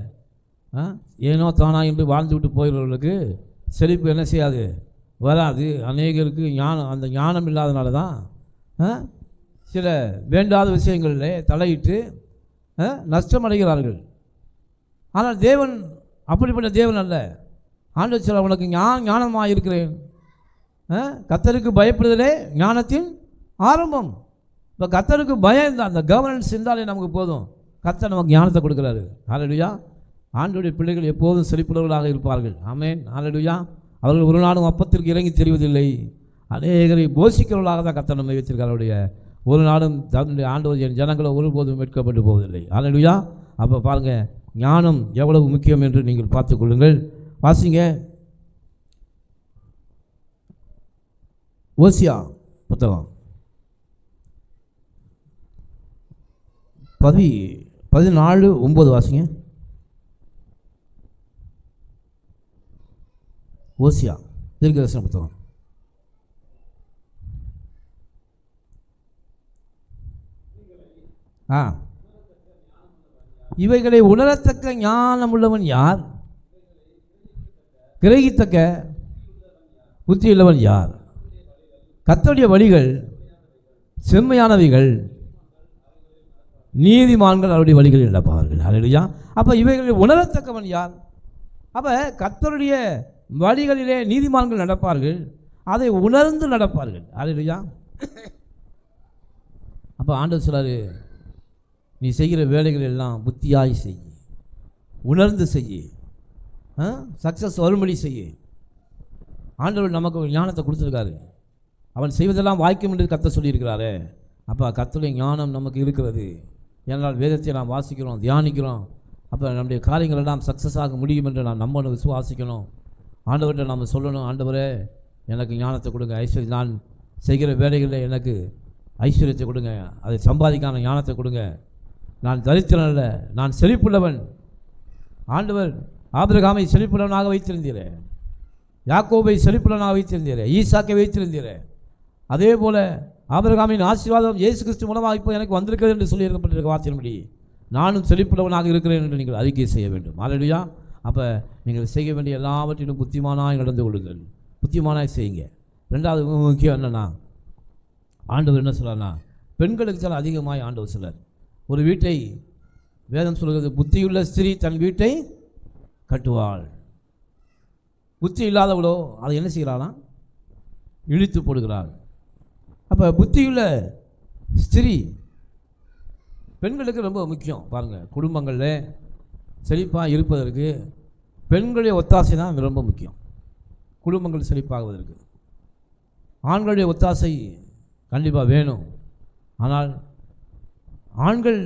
ஏனோ தானா என்று வாழ்ந்து விட்டு போகிறவர்களுக்கு செழிப்பு என்ன செய்யாது? வராது. அநேகருக்கு அந்த ஞானம் இல்லாதனால தான் சில வேண்டாத விஷயங்களில் தலையிட்டு நஷ்டமடைகிறார்கள். ஆனால் தேவன் அப்படிப்பட்ட தேவன் அல்ல. ஆண்டவர் சொல்ல, உனக்கு ஞானமாக இருக்கிறேன். கர்த்தருக்கு பயப்படுதலே ஞானத்தின் ஆரம்பம். இப்போ கர்த்தருக்கு பயம் தான், அந்த கவர்னன்ஸ் இருந்தாலே நமக்கு போதும். கர்த்தர் நமக்கு ஞானத்தை கொடுக்குறாரு. ஹல்லேலூயா. ஆண்டவருடைய பிள்ளைகள் எப்போதும் செழிப்புள்ளவர்களாக இருப்பார்கள். ஆமென். ஹல்லேலூயா. அவர்கள் ஒரு நாளும் அப்பத்திற்கு இறங்கி தெரிவதில்லை. அநேகரை போஷிக்கிறவர்களாக தான் கர்த்தர் நம்மை வச்சிருக்கார். அவருடைய ஒரு நாளும் தன்னுடைய ஆண்டவர் ஜனங்களை ஒருபோதும் மீட்கப்பட்டு போவதில்லை. ஹல்லேலூயா. அப்போ பாருங்கள், ஞானம் எவ்வளவு முக்கியம் என்று நீங்கள் பார்த்துக்கொள்ளுங்கள். வாசிங்க, ஓசியா புத்தகம் 14:9 வாசிங்க. ஓசியா தீர்க்கதரிசன புத்தகம். இவைகளை உணரத்தக்க ஞானம் உள்ளவன் யார்? கிரகித்தக்க புத்தியுள்ளவன் யார்? கர்த்தருடைய வழிகள் செம்மையானவைகள், நீதிமான்கள் அவருடைய வழிகளில் நடப்பார்கள். ஹல்லேலூயா. அப்போ இவைகளை உணரத்தக்கவன் யார்? அப்போ கர்த்தருடைய வழிகளிலே நீதிமான்கள் நடப்பார்கள், அதை உணர்ந்து நடப்பார்கள். ஹல்லேலூயா. அப்போ ஆண்டவர் சொல்றாரு, நீ செய்கிற வேலைகள் எல்லாம் புத்தியாய் செய், உணர்ந்து செய், சக்ஸஸ் வரும்படி செய். ஆண்டவர் நமக்கு ஒரு ஞானத்தை கொடுத்துருக்காரு. அவன் செய்வதெல்லாம் வாய்க்கும் என்று கர்த்தர் சொல்லியிருக்கிறாரு. அப்போ கர்த்தருடைய ஞானம் நமக்கு இருக்கிறது. ஏனால் வேதத்தை நாம் வாசிக்கிறோம், தியானிக்கிறோம். அப்போ நம்முடைய காரியங்கள் எல்லாம் சக்ஸஸ் ஆக முடியும் என்று நாம் நம்பணும், விசுவாசிக்கணும். ஆண்டவர்கிட்ட நாம் சொல்லணும், ஆண்டவரே எனக்கு ஞானத்தை கொடுங்க, ஐஸ்வர்யம் நான் செய்கிற வேலைகளில் எனக்கு ஐஸ்வர்யத்தை கொடுங்க, அதை சம்பாதிக்கான ஞானத்தை கொடுங்க. நான் தரித்திரன் அல்ல, நான் செழிப்புள்ளவன். ஆண்டவர் ஆபிரகாமை செழிப்புள்ளவனாக வைத்திருந்தீரே, யாக்கோபை செழிப்புள்ளவனாக வைத்திருந்தீரே, ஈசாக்கை வைத்திருந்தீரே. அதே போல் ஆபிரகாமின் ஆசீர்வாதம் இயேசு கிறிஸ்து மூலமாக இப்போ எனக்கு வந்திருக்கிறது என்று சொல்லியிருக்கப்பட்டிருக்க வார்த்தையின்படி நானும் செழிப்புள்ளவனாக இருக்கிறேன் என்று நீங்கள் அறிக்கை செய்ய வேண்டும். அல்லேலூயா. அப்போ நீங்கள் செய்ய வேண்டிய எல்லாவற்றிலும் புத்திமானாய் நடந்து கொள்ளுங்கள், புத்திமானாய் செய்யுங்க. ரெண்டாவது முக்கியம் என்னென்னா, ஆண்டவர் என்ன சொல்கிறார்னா, பெண்களுக்கு சில அதிகமாய் ஆண்டவர் சிலர் ஒரு வீட்டை, வேதம் சொல்கிறது, புத்தியுள்ள ஸ்திரீ தன் வீட்டை கட்டுவாள். புத்தி இல்லாதவளோ அதை என்ன செய்கிறானா, இழுத்து போடுகிறாள். அப்போ புத்தியுள்ள ஸ்திரீ பெண்களுக்கு ரொம்ப முக்கியம். பாருங்கள், குடும்பங்களில் செழிப்பாக இருப்பதற்கு பெண்களுடைய ஒத்தாசை தான் ரொம்ப முக்கியம். குடும்பங்கள் செழிப்பாகுவதற்கு ஆண்களுடைய ஒத்தாசை கண்டிப்பாக வேணும். ஆனால் ஆண்கள்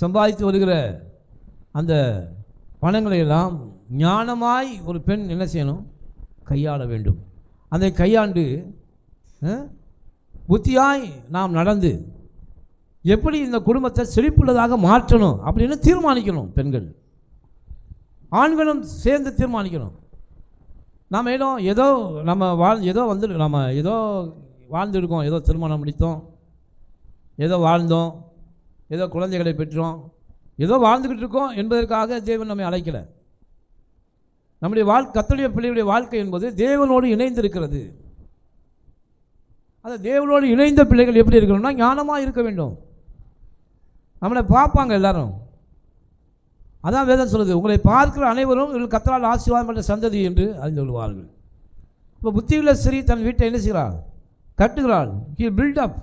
சம்பாதித்து வருகிற அந்த பணங்களை எல்லாம் ஞானமாய் ஒரு பெண் என்ன செய்யணும், கையாள வேண்டும். அதை கையாண்டு புத்தியாய் நாம் நடந்து எப்படி இந்த குடும்பத்தை செழிப்புள்ளதாக மாற்றணும் அப்படின்னு தீர்மானிக்கணும். பெண்கள் ஆண்களும் சேர்ந்து தீர்மானிக்கணும். நாம் ஏதோ நம்ம ஏதோ வாழ்ந்துருக்கோம், ஏதோ திருமணம் முடித்தோம், ஏதோ வாழ்ந்தோம், ஏதோ குழந்தைகளை பெற்றோம், ஏதோ வாழ்ந்துக்கிட்டு இருக்கோம் என்பதற்காக தேவன் நம்மை அழைக்கலை. நம்முடைய கர்த்தருடைய பிள்ளைகளுடைய வாழ்க்கை என்பது தேவனோடு இணைந்திருக்கிறது. அந்த தேவனோடு இணைந்த பிள்ளைகள் எப்படி இருக்கணும்னா ஞானமாக இருக்க வேண்டும். நம்மளை பார்ப்பாங்க எல்லாரும், அதான் வேதம் சொல்லுது, உங்களை பார்க்கிற அனைவரும் இவர்கள் கர்த்தரால் ஆசீர்வாதம் என்ற சந்ததி என்று அறிந்து கொள்வார்கள். இப்போ புத்தியுள்ள ஸ்திரீ தன் வீட்டை என்ன செய்கிறாள், கட்டுகிறாள். He build up.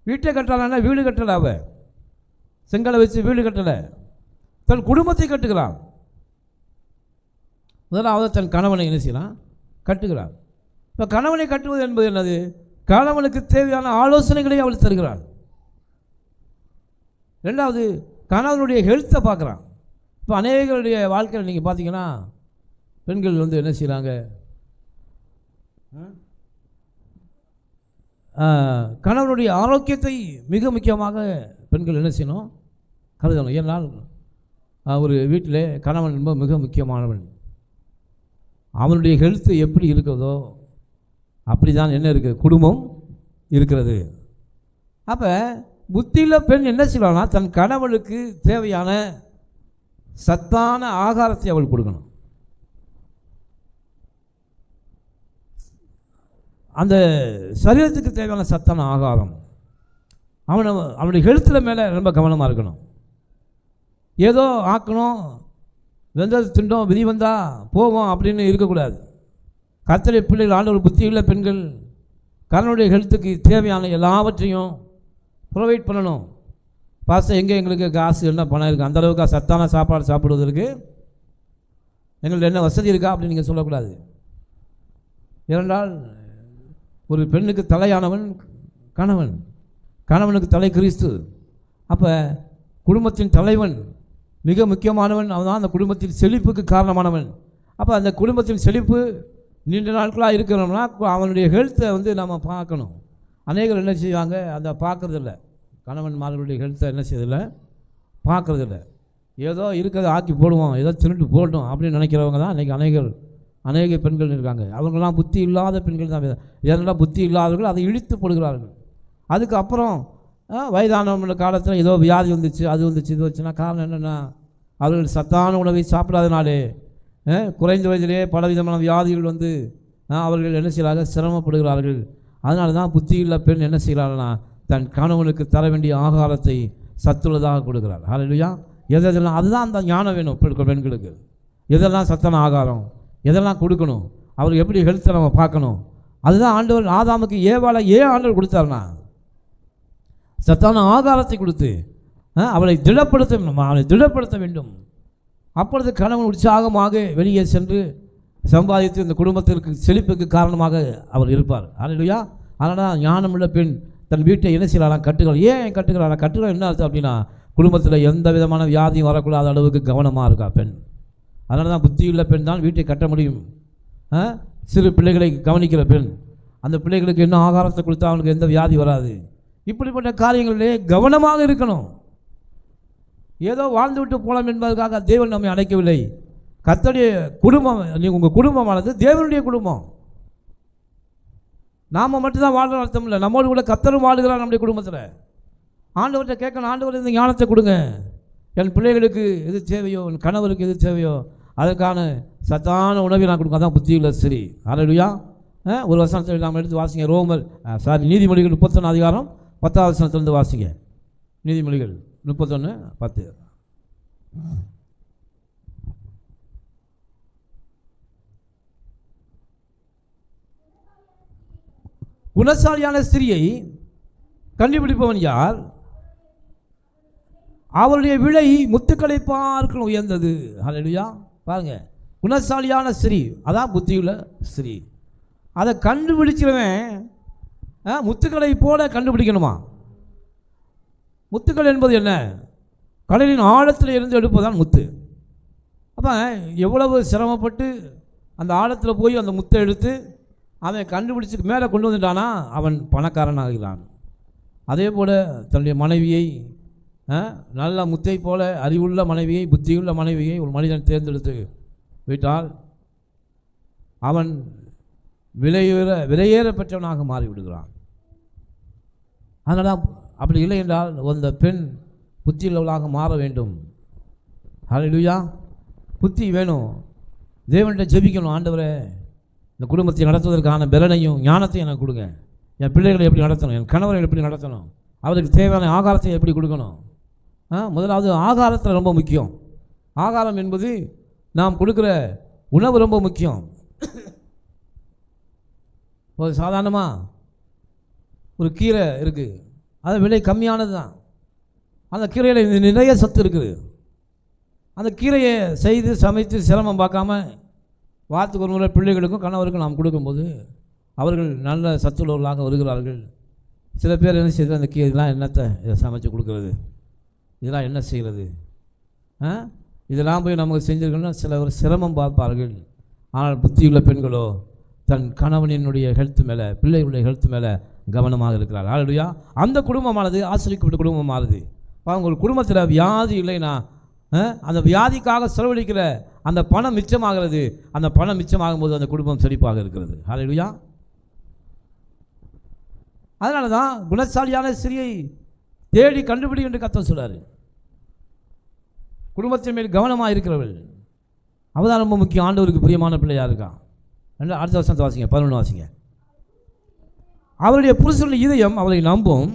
வீட்டை கட்டுறாள், வீடு கட்டலை, அவ செங்கலை வச்சு வீடு கட்டலை, தன் குடும்பத்தை கட்டுகிறாள். முதலாவது தன் கணவனை என்ன செய்யலாம், கட்டுகிறாள். இப்போ கணவனை கட்டுவது என்பது என்னது, கணவனுக்கு தேவையான ஆலோசனைகளை அவள் தருகிறாள். ரெண்டாவது கணவனுடைய ஹெல்த்தை பார்க்குறான். இப்போ அநேகருடைய வாழ்க்கையில் நீங்கள் பார்த்தீங்கன்னா பெண்கள் என்ன செய்கிறாங்க, கணவனுடைய ஆரோக்கியத்தை மிக முக்கியமாக பெண்கள் என்ன செய்யணும், கருதணும். ஏன்னால் ஒரு வீட்டில் கணவன் என்பது மிக முக்கியமானவன். அவனுடைய ஹெல்த்து எப்படி இருக்கிறதோ அப்படி தான் என்ன இருக்குது, குடும்பம் இருக்கிறது. அப்போ புத்தியில் பெண் என்ன செய்வானா, தன் கணவனுக்கு தேவையான சத்தான ஆகாரத்தை அவள் கொடுக்கணும். அந்த சரீரத்துக்கு தேவையான சத்தான ஆகாரம், அவனுடைய ஹெல்த்தில் மேலே ரொம்ப கவனமாக இருக்கணும். ஏதோ ஆக்கணும், வெந்தது திண்டோம், விதி வந்தால் போவோம் அப்படின்னு இருக்கக்கூடாது. கர்த்தருடைய பிள்ளைகள், ஆண்டவர் புத்தியுள்ள பெண்கள் கணவனுடைய ஹெல்த்துக்கு தேவையான எல்லாவற்றையும் ப்ரொவைட் பண்ணணும். பாஸ்டர் எங்கே எங்களுக்கு காசு என்ன பணம் இருக்குது, அந்தளவுக்கு சத்தான சாப்பாடு சாப்பிடுவதற்கு எங்களுக்கு என்ன வசதி இருக்கா அப்படின்னு நீங்கள் சொல்லக்கூடாது. ஏனென்றால் ஒரு பெண்ணுக்கு தலையானவன் கணவன், கணவனுக்கு தலை கிறிஸ்து. அப்போ குடும்பத்தின் தலைவன் மிக முக்கியமானவன், அவன் தான் அந்த குடும்பத்தின் செழிப்புக்கு காரணமானவன். அப்போ அந்த குடும்பத்தின் செழிப்பு நீண்ட நாட்களாக இருக்கிறோம்னா அவனுடைய ஹெல்த்தை நம்ம பார்க்கணும். அநேகர் என்ன செய்வாங்க, அந்த பார்க்குறதில்ல, கணவன்மார்களுடைய ஹெல்த்தை என்ன செய்யறதில்லை, பார்க்குறதில்ல. ஏதோ இருக்கிறத ஆக்கி போடுவோம், ஏதோ திருட்டு போடணும் அப்படின்னு நினைக்கிறவங்க தான் இன்றைக்கி அநேக பெண்கள் இருக்காங்க. அவங்களாம் புத்தி இல்லாத பெண்கள் தான். ஏன்னா புத்தி இல்லாதவர்கள் அதை இழுத்து போடுகிறார்கள். அதுக்கப்புறம் வயதானவங்கள காலத்தில் ஏதோ வியாதி வந்துச்சு, அது வந்துச்சு, இது வந்துச்சுன்னா காரணம் என்னென்னா அவர்கள் சத்தான உணவை சாப்பிடாதனாலே குறைந்த வயதிலே பலவிதமான வியாதிகள் அவர்கள் என்ன செய்கிறார்கள், சிரமப்படுகிறார்கள். அதனால தான் புத்தியுள்ள பெண் என்ன செய்கிறாள்னா தன் கணவனுக்கு தர வேண்டிய ஆகாரத்தை சத்துள்ளதாக கொடுக்கிறார். ஹல்லேலூயா. எதெல்லாம் அதுதான் அந்த ஞானம் வேணும் பெண்களுக்கு. எதெல்லாம் சத்தான ஆகாரம், எதெல்லாம் கொடுக்கணும், அவருக்கு எப்படி ஹெல்த்தை நம்ம பார்க்கணும். அதுதான் ஆண்டவர் ஆதாமுக்கு ஏவாளை ஆண்டவர் கொடுத்தாருனா சத்தான ஆகாரத்தை கொடுத்து அவளை திடப்படுத்த வேண்டும். அப்பொழுது கணவன் உற்சாகமாக வெளியே சென்று சம்பாதித்து இந்த குடும்பத்திற்கு செழிப்புக்கு காரணமாக அவர் இருப்பார். ஹல்லேலூயா. அதனால் ஞானமுள்ள பெண் தன் வீட்டை என்ன செய்யலாம், கட்டுகிறாள். ஏன் கட்டுகிறாள் என்ன அர்த்தம் அப்படின்னா, குடும்பத்தில் எந்த விதமான வியாதியும் வரக்கூடாத அளவுக்கு கவனமாக இருக்கா பெண். அதனால தான் புத்தியுள்ள பெண் தான் வீட்டை கட்ட முடியும். சிறு பிள்ளைகளை கவனிக்கிற பெண், அந்த பிள்ளைகளுக்கு என்ன ஆகாரத்தை கொடுத்தா அவனுக்கு எந்த வியாதி வராது. இப்படிப்பட்ட காரியங்களிலே கவனமாக இருக்கணும். ஏதோ வாழ்ந்து விட்டு போகலாம் என்பதற்காக தேவன் நம்மை அழைக்கவில்லை. கர்த்தருடைய குடும்பம், உங்கள் குடும்பமானது தேவனுடைய குடும்பம். நாம் மட்டும்தான் வாழ்கிற அர்த்தம் இல்லை, நம்மோடு கூட கர்த்தரும் வாழுகிறார் நம்முடைய குடும்பத்தில். ஆண்டவர்கிட்ட கேட்கணும், ஆண்டவர் இந்த ஞானத்தை கொடுங்க, என் பிள்ளைகளுக்கு எது தேவையோ, என் கணவருக்கு எது தேவையோ அதற்கான சத்தான உணவை நான் கொடுக்க. அதான் புத்தியுள்ள ஸ்திரீ. அல்லேலூயா. ஒரு வசனத்தை நாம் எடுத்து வாசிங்க. நீதிமொழிகள் 31 அதிகாரம் 10வது வசனத்திலிருந்து வாசிங்க. நீதிமொழிகள் 31:10. குணசாலியான ஸ்திரியை கண்டுபிடிப்பவன் யார்? அவருடைய விலை முத்துக்களை பார்க்கணும் உயர்ந்தது. அல்லேலூயா. பாருங்க, குணசாலியான ஸ்திரீ அதான் புத்தியுள்ள ஸ்திரீ. அதை கண்டுபிடிக்கிறவன் முத்துக்களை போல கண்டுபிடிக்கணுமா? முத்துக்கள் என்பது என்ன? கடலின் ஆழத்தில் இருந்து எடுப்பதுதான் முத்து. அப்போ எவ்வளவு சிரமப்பட்டு அந்த ஆழத்தில் போய் அந்த முத்தை எடுத்து அவன் கண்டுபிடிச்சி மேலே கொண்டு வந்துட்டானா அவன் பணக்காரன் ஆகிறான். அதே போல் தன்னுடைய மனைவியை, நல்ல முத்தை போல அறிவுள்ள மனைவியை, புத்தியுள்ள மனைவியை ஒரு மனிதன் தேர்ந்தெடுத்து விட்டால் அவன் விலையேற பெற்றவனாக மாறிவிடுகிறான். அதனால் அப்படி இல்லை என்றால் அந்த பெண் புத்தியுள்ளவளாக மாற வேண்டும். ஹல்லேலூயா. புத்தி வேணும். தேவன்கிட்ட ஜெபிக்கணும், ஆண்டவரே இந்த குடும்பத்தை நடத்துவதற்கான பலனையும் ஞானத்தையும் எனக்கு கொடுங்க. என் பிள்ளைகளை எப்படி நடத்தணும், என் கணவரை எப்படி நடத்தணும், அவருக்கு தேவையான ஆகாரத்தை எப்படி கொடுக்கணும். முதலாவது ஆகாரத்தில் ரொம்ப முக்கியம். ஆகாரம் என்பது நாம் கொடுக்குற உணவு ரொம்ப முக்கியம். ஒரு சாதாரணமாக ஒரு கீரை இருக்குது, அது விலை கம்மியானது தான். அந்த கீரையில் நிறைய சத்து இருக்குது. அந்த கீரையை செய்து சமைத்து சிரமம் பார்க்காம வாரத்துக்கு ஒரு முறை பிள்ளைகளுக்கும் கணவருக்கும் நாம் கொடுக்கும்போது அவர்கள் நல்ல சத்துள்ளவர்களாக வருகிறார்கள். சில பேர் என்ன செய்கிறது, அந்த இதெல்லாம் என்னத்தை இதை சமைச்சு கொடுக்குறது, இதெல்லாம் என்ன செய்கிறது, இதெல்லாம் போய் நமக்கு செஞ்சுருக்கணும்னா சில ஒரு சிரமம் பார்ப்பார்கள். ஆனால் புத்தியுள்ள பெண்களோ தன் கணவனினுடைய ஹெல்த் மேலே, பிள்ளைகளுடைய ஹெல்த் மேலே கவனமாக இருக்கிறார். அல்லேலூயா. அந்த குடும்பமானது ஆசிரியப்பட்ட குடும்பமானது. அவங்க ஒரு குடும்பத்தில் வியாதி இல்லைன்னா அந்த வியாதிக்காக செலவழிக்கிற அந்த பணம் மிச்சமாகிறது. அந்த பணம் மிச்சமாகும் போது அந்த குடும்பம் செழிப்பாக இருக்கிறது. அல்லேலூயா. அதனால தான் குணசாலியான ஸ்திரியை தேடி கண்டுபிடி என்று கர்த்தர் சொல்றாரு. குடும்பத்தின் மேல் கவனமாக இருக்கிறவள் அவதான் ரொம்ப முக்கியம். ஆண்டவருக்கு பிரியமான பிள்ளையாக இருக்கான். அடுத்த வருஷத்தை வாசிங்க, 11 வாசிங்க. அவருடைய புருஷனுடைய இதயம் அவளை நம்பும்,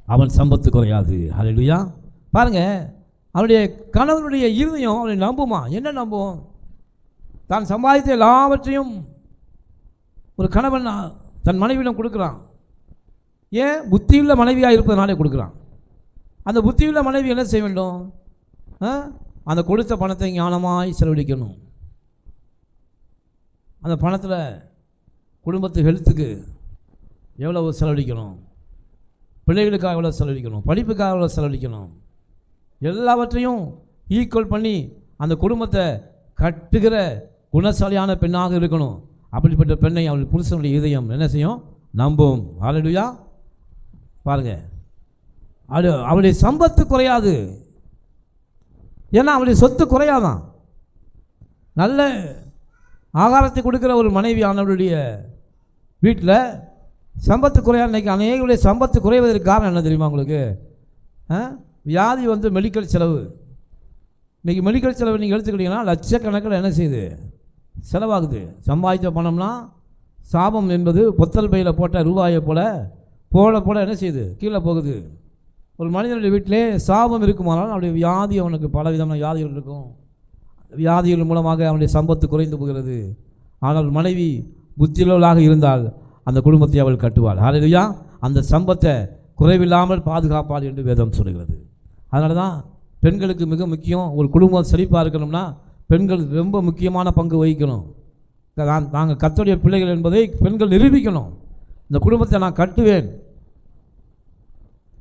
அவன் சம்பத்து குறையாது. அல்லேலூயா. பாருங்க, அவருடைய கணவனுடைய இருதயம் அவளை நம்புமா? என்ன நம்பும்? தான் சம்பாதித்த எல்லாவற்றையும் ஒரு கணவன் தன் மனைவியிடம் கொடுக்குறான். ஏன்? புத்தியுள்ள மனைவியாக இருப்பதனாலே கொடுக்குறான். அந்த புத்தியுள்ள மனைவி என்ன செய்ய வேண்டும்? அந்த கொடுத்த பணத்தை ஞானமாய் செலவழிக்கணும். அந்த பணத்தில் குடும்பத்து ஹெல்த்துக்கு எவ்வளோ செலவழிக்கணும், பிள்ளைகளுக்காக எவ்வளோ செலவழிக்கணும், படிப்புக்காக எவ்வளோ செலவழிக்கணும், எல்லாவற்றையும் ஈக்குவல் பண்ணி அந்த குடும்பத்தை கட்டுகிற குணசாலியான பெண்ணாக இருக்கணும். அப்படிப்பட்ட பெண்ணை அவள் புருஷனுடைய இதயம் என்ன செய்யும்? நம்பும். அல்லேலூயா. பாருங்க, அது அவளுடைய சம்பத்து குறையாது. ஏன்னா அவளுடைய சொத்து குறையாதான். நல்ல ஆகாரத்தை கொடுக்குற ஒரு மனைவி ஆனவளுடைய வீட்டில் சம்பத்து குறையாது. இன்றைக்கி அநேகருடைய சம்பத்து குறைவதற்கு காரணம் என்ன தெரியுமா உங்களுக்கு? வியாதி மெடிக்கல் செலவு. இன்றைக்கி மெடிக்கல் செலவு நீங்கள் எடுத்துக்கிட்டீங்கன்னா லட்சக்கணக்கில் என்ன செய்யுது? செலவாகுது. சம்பாதித்த பணம்னா சாபம் என்பது பொத்தல் பையில் போட்ட ரூபாயை போல என்ன செய்யுது? கீழே போகுது. ஒரு மனிதனுடைய வீட்டிலே சாபம் இருக்குமானால் அவனுடைய வியாதி, அவனுக்கு பல விதமான வியாதிகள் இருக்கும். வியாதிகள் மூலமாக அவனுடைய சம்பத்து குறைந்து போகிறது. ஆனால் மனைவி புத்தியுள்ளவளாக இருந்தால் அந்த குடும்பத்தை அவள் கட்டுவாள். அல்லேலூயா. அந்த சம்பத்தை குறைவில்லாமல் பாதுகாப்பாள் என்று வேதம் சொல்கிறது. அதனால தான் பெண்களுக்கு மிக முக்கியம். ஒரு குடும்பம் செழிப்பாக இருக்கணும்னா பெண்கள் ரொம்ப முக்கியமான பங்கு வகிக்கணும். நாங்கள் கர்த்தருடைய பிள்ளைகள் என்பதை பெண்கள் நிரூபிக்கணும். இந்த குடும்பத்தை நான் கட்டுவேன்,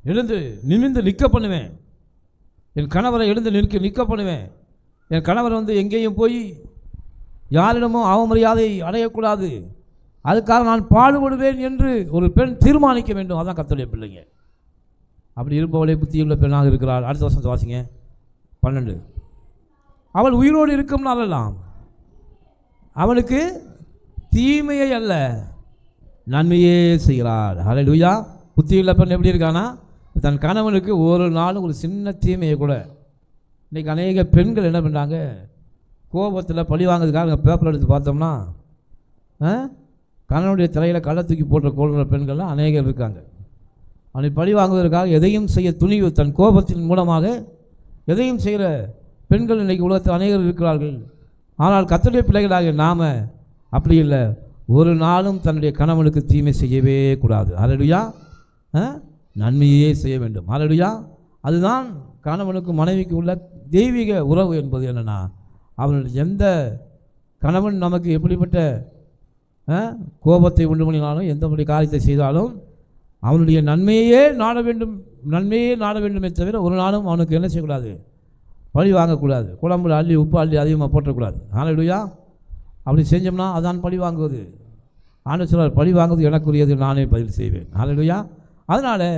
எழுந்து நிமிர்ந்து நிற்க பண்ணுவேன். என் கணவரை எழுந்து நிற்க பண்ணுவேன். என் கணவர் எங்கேயும் போய் யாரிடமும் அவமரியாதை அடையக்கூடாது, அதுக்காக நான் பாடுபடுவேன் என்று ஒரு பெண் தீர்மானிக்க வேண்டும். அதான் கர்த்தருடைய பிள்ளைங்க. அப்படி இருப்பவளே புத்தியுள்ள பெண்ணாக இருக்கிறாள். அடுத்த வருஷத்தை வாசிங்க 12. அவள் உயிரோடு இருக்கும் நாளெல்லாம் அவளுக்கு தீமையை அல்ல நன்மையே செய்கிறாள். ஹல்லேலூயா. புத்தியுள்ள பெண் எப்படி இருக்கானா, தன் கணவனுக்கு ஒரு நாள் ஒரு சின்ன தீமையை கூட. இன்றைக்கி அநேக பெண்கள் என்ன பண்ணுறாங்க, கோபத்தில் பழி வாங்கிறதுக்காக பேப்பர் எடுத்து பார்த்தோம்னா கணவனுடைய தலையில் கள்ள தூக்கி போட்டு கொள்கிற பெண்கள்லாம் அநேகம் இருக்காங்க. அவனை பழி வாங்குவதற்காக எதையும் செய்ய துணிவு, தன் கோபத்தின் மூலமாக எதையும் செய்கிற பெண்கள் இன்றைக்கி உலகத்தில் அநேகர் இருக்கிறார்கள். ஆனால் கர்த்தருடைய பிள்ளைகளாக நாம் அப்படி இல்லை. ஒரு நாளும் தன்னுடைய கணவனுக்கு தீமை செய்யவே கூடாது. ஹல்லேலூயா. நன்மையே செய்ய வேண்டும். ஹல்லேலூயா. அதுதான் கணவனுக்கு மனைவிக்கு உள்ள தெய்வீக உறவு என்பது. என்னென்னா, அவனுடைய எந்த கணவன் நமக்கு எப்படிப்பட்ட கோபத்தை உண்டு பண்ணினாலும் எந்தபடி காரியத்தை செய்தாலும் அவனுடைய நன்மையே நாட வேண்டும், நன்மையே நாட வேண்டுமே தவிர ஒரு நாளும் அவனுக்கு என்ன செய்யக்கூடாது, பழி வாங்கக்கூடாது. குழம்புல அள்ளி உப்பு அள்ளி அதிகமாக போட்டக்கூடாது. ஹல்லேலூயா. அப்படி செஞ்சோம்னா அதான் பழி வாங்குவது. ஆண்டு சொல்றார், பழி வாங்குவது எனக்குரியது, நானே பதில் செய்வேன். ஹல்லேலூயா. அதனால்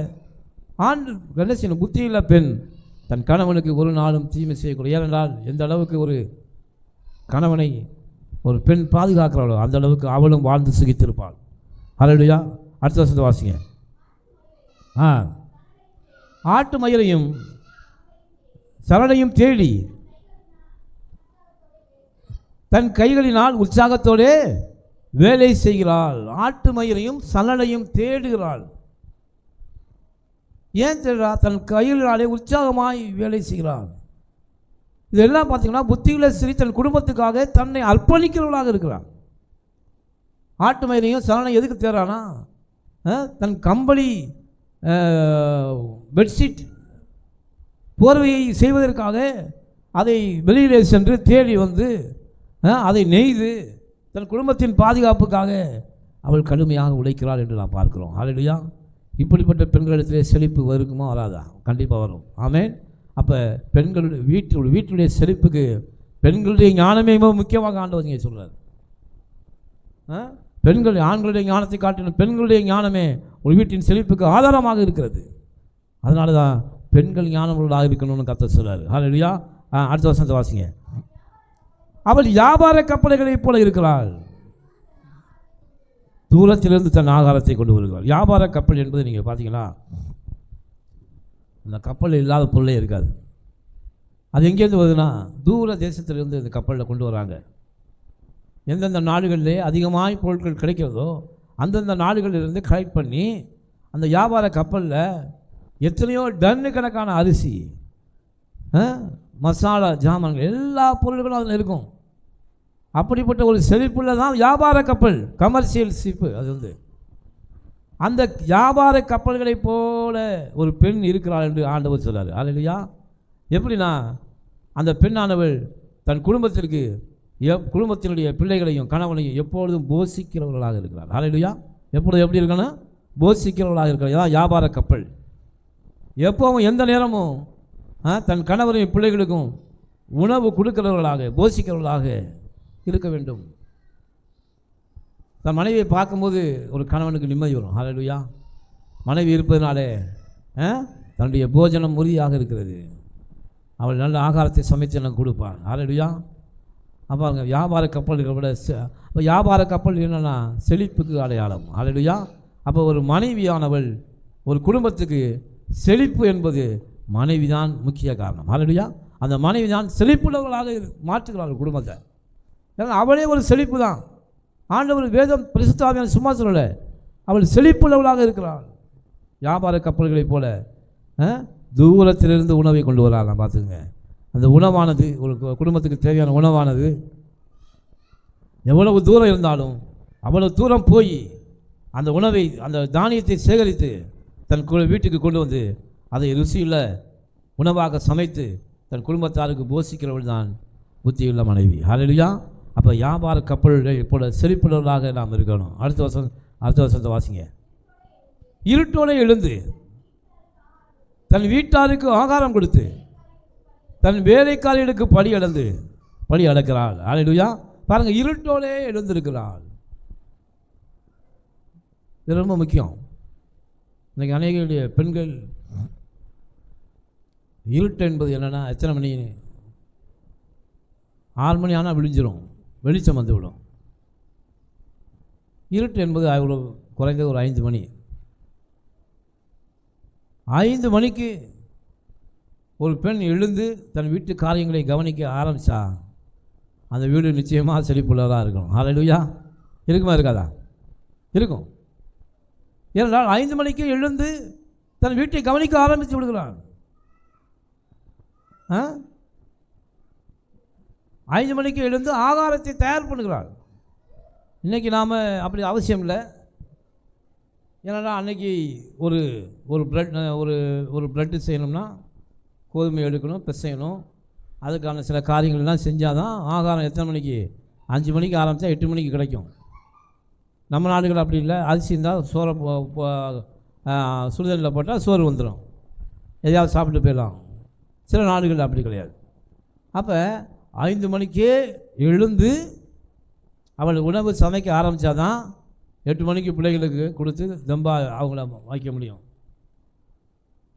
ஆண்டு என்ன செய்யணும், புத்தியுள்ள பெண் தன் கணவனுக்கு ஒரு நாளும் தீமை செய்யக்கூடாது. ஏனென்றால் எந்த அளவுக்கு ஒரு கணவனை ஒரு பெண் பாதுகாக்கிறாளோ அந்த அளவுக்கு அவளும் வாழ்ந்து சுகித்திருப்பாள். ஹல்லேலூயா. அடுத்த வருஷத்தை வாசிங்க. ஆட்டு மயிரையும் சரணையும் தேடி தன் கைகளினால் உற்சாகத்தோடு வேலை செய்கிறாள். ஆட்டு மயிரையும் சலனையும் தேடுகிறாள். ஏன் தேடுறா? தன் கைகளினாலே உற்சாகமாய் வேலை செய்கிறாள். இதெல்லாம் பார்த்தீங்கன்னா புத்தியுள்ள ஸ்திரீ தன் குடும்பத்துக்காக தன்னை அர்ப்பணிக்கிறவளாக இருக்கிறாள். ஆட்டு மயிரையும் சலனை எதுக்கு தேடுறானா, தன் கம்பளி பெட்ஷீட் போர்வையை செய்வதற்காக அதை வெளியிலே சென்று தேடி அதை நெய்து தன் குடும்பத்தின் பாதுகாப்புக்காக அவள் கடுமையாக உழைக்கிறாள் என்று நாம் பார்க்கிறோம். ஹல்லேலூயா. இப்படிப்பட்ட பெண்களிடத்திலே செழிப்பு வருக்குமா வராதா? கண்டிப்பாக வரும். ஆமென். அப்போ பெண்களுடைய வீட்டுடைய செழிப்புக்கு பெண்களுடைய ஞானமே முக்கியமாக ஆண்டவங்க சொல்கிறார். பெண்கள் ஆண்களுடைய ஞானத்தை காட்டிலும் பெண்களுடைய ஞானமே ஒரு வீட்டின் செழிப்புக்கு ஆதாரமாக இருக்கிறது. அதனால தான் பெண்கள் ஞானமுள்ளதாக இருக்கணும்னு கர்த்தர் சொல்றாரு. ஹல்லேலூயா. அடுத்த வருஷத்தை வாசிங்க. அவள் வியாபார கப்பல்களைப் போல இருக்கிறாள். தூரத்திலிருந்து தன் ஆகாரத்தை கொண்டு வருகிறாள். வியாபார கப்பல் என்பது நீங்கள் பார்த்தீங்கன்னா அந்த கப்பல் இல்லாத பொருளே இருக்காது. அது எங்கேருந்து வருதுன்னா தூர தேசத்திலிருந்து இந்த கப்பலில் கொண்டு வராங்க. எந்தெந்த நாடுகளிலே அதிகமாக பொருட்கள் கிடைக்கிறதோ அந்தந்த நாடுகளிலிருந்து கலெக்ட் பண்ணி அந்த வியாபார கப்பலில் எத்தனையோ டன்னு கணக்கான அரிசி, மசாலா ஜாமான்கள், எல்லா பொருட்களும் அதில் இருக்கும். அப்படிப்பட்ட ஒரு செழிப்புள்ள தான் வியாபார கப்பல், கமர்ஷியல் ஷிப்பு. அது அந்த வியாபார கப்பல்களைப் போல ஒரு பெண் இருக்கிறாள் என்று ஆண்டவர் சொல்றார். ஹல்லேலூயா. எப்படின்னா அந்த பெண்ணானவள் தன் குடும்பத்திற்கு குடும்பத்தினுடைய பிள்ளைகளையும் கணவனையும் எப்பொழுதும் போஷிக்கிறவர்களாக இருக்கிறார். ஹல்லேலூயா. எப்பொழுதும் எப்படி இருக்கணும், போஷிக்கிறவர்களாக இருக்கிறார். இதான் வியாபார கப்பல். எப்பவும் எந்த நேரமும் தன் கணவரையும் பிள்ளைகளுக்கும் உணவு கொடுக்கிறவர்களாக போஷிக்கிறவர்களாக இருக்க வேண்டும். தன் மனைவியை பார்க்கும்போது ஒரு கணவனுக்கு நிம்மதி வரும். ஹல்லேலூயா. மனைவி இருப்பதனாலே தன்னுடைய போஜனம் உறுதியாக இருக்கிறது. அவள் நல்ல ஆகாரத்தை சமைத்து எனக்கு கொடுப்பாள். ஹல்லேலூயா. அப்போ அவங்க வியாபார கப்பல்களை விட வியாபார கப்பல் என்னென்னா செழிப்புக்கு அடையாளம். ஹல்லேலூயா. அப்போ ஒரு மனைவியானவள் ஒரு குடும்பத்துக்கு செழிப்பு என்பது மனைவி தான் முக்கிய காரணம். ஹல்லேலூயா. அந்த மனைவி தான் செழிப்புள்ளவர்களாக மாற்றுகிறார்கள் குடும்பத்தை. ஏன்னா அவளே ஒரு செழிப்பு தான். ஆண்டவர் வேதம் பரிசுத்த ஆவியான சும்மா சொல்லலை, அவள் செழிப்புள்ளவளாக இருக்கிறாள். வியாபார கப்பல்களைப் போல தூரத்திலிருந்து உணவை கொண்டு வராங்க. பார்த்துங்க, அந்த உணவானது ஒரு குடும்பத்துக்கு தேவையான உணவானது எவ்வளவு தூரம் இருந்தாலும் அவ்வளவு தூரம் போய் அந்த உணவை அந்த தானியத்தை சேகரித்து தன் வீட்டுக்கு கொண்டு வந்து அதை ருசியுள்ள உணவாக சமைத்து தன் குடும்பத்தாருக்கு போஷிக்கிறவள் தான் புத்தியுள்ள மனைவி. ஹல்லேலூயா. அப்போ வியாபார கப்பல்கள் போல செழிப்புள்ளவர்களாக நாம் இருக்கணும். அடுத்த வருஷத்தை வாசிங்க. இருட்டோடு எழுந்து தன் வீட்டாருக்கு ஆகாரம் கொடுத்து தன் வேலைக்காரிகளுக்கு படி அடக்கிறாள். அல்லேலூயா. பாருங்க, இருட்டோடே எழுந்திருக்கிறாள். இது ரொம்ப முக்கியம். இன்றைக்கி அநேக பெண்கள் இருட்டு என்பது என்னென்னா, எத்தனை மணி 6 மணி ஆனால் விழிஞ்சிரும், வெளிச்சம் வந்து விடும். இருட்டு என்பது அவ்வளோ குறைந்தது ஒரு 5 மணி. 5 மணிக்கு ஒரு பெண் எழுந்து தன் வீட்டு காரியங்களை கவனிக்க ஆரம்பித்தா அந்த வீடு நிச்சயமாக செழிப்புள்ளதாக இருக்கும். அல்லேலூயா. இருக்குமா இருக்காதா? இருக்கும். ஏனென்றால் 5 மணிக்கு எழுந்து தன் வீட்டை கவனிக்க ஆரம்பித்து விடுகிறான். 5 மணிக்கு எழுந்து ஆகாரத்தை தயார் பண்ணுகிறாள். இன்றைக்கி நாம் அப்படி அவசியம் இல்லை. ஏன்னா அன்றைக்கி ஒரு பிரெட்டு செய்யணும்னா கோதுமை எடுக்கணும், பிசையணும், அதுக்கான சில காரியங்கள்லாம் செஞ்சால் தான் ஆகாரம் எத்தனை மணிக்கு 5 மணிக்கு ஆரம்பித்தா 8 மணிக்கு கிடைக்கும். நம்ம நாடுகள் அப்படி இல்லை. அரிசி இருந்தால் சோறை சுடுதண்ணில் போட்டால் சோறு வந்துடும், எதையாவது சாப்பிட்டு போயிடலாம். சில நாடுகள் அப்படி கிடையாது. அப்போ 5 மணிக்கே எழுந்து அவள் உணவு சமைக்க ஆரம்பித்தா தான் 8 மணிக்கு பிள்ளைகளுக்கு கொடுத்து தம்பா அவங்கள வைக்க முடியும்.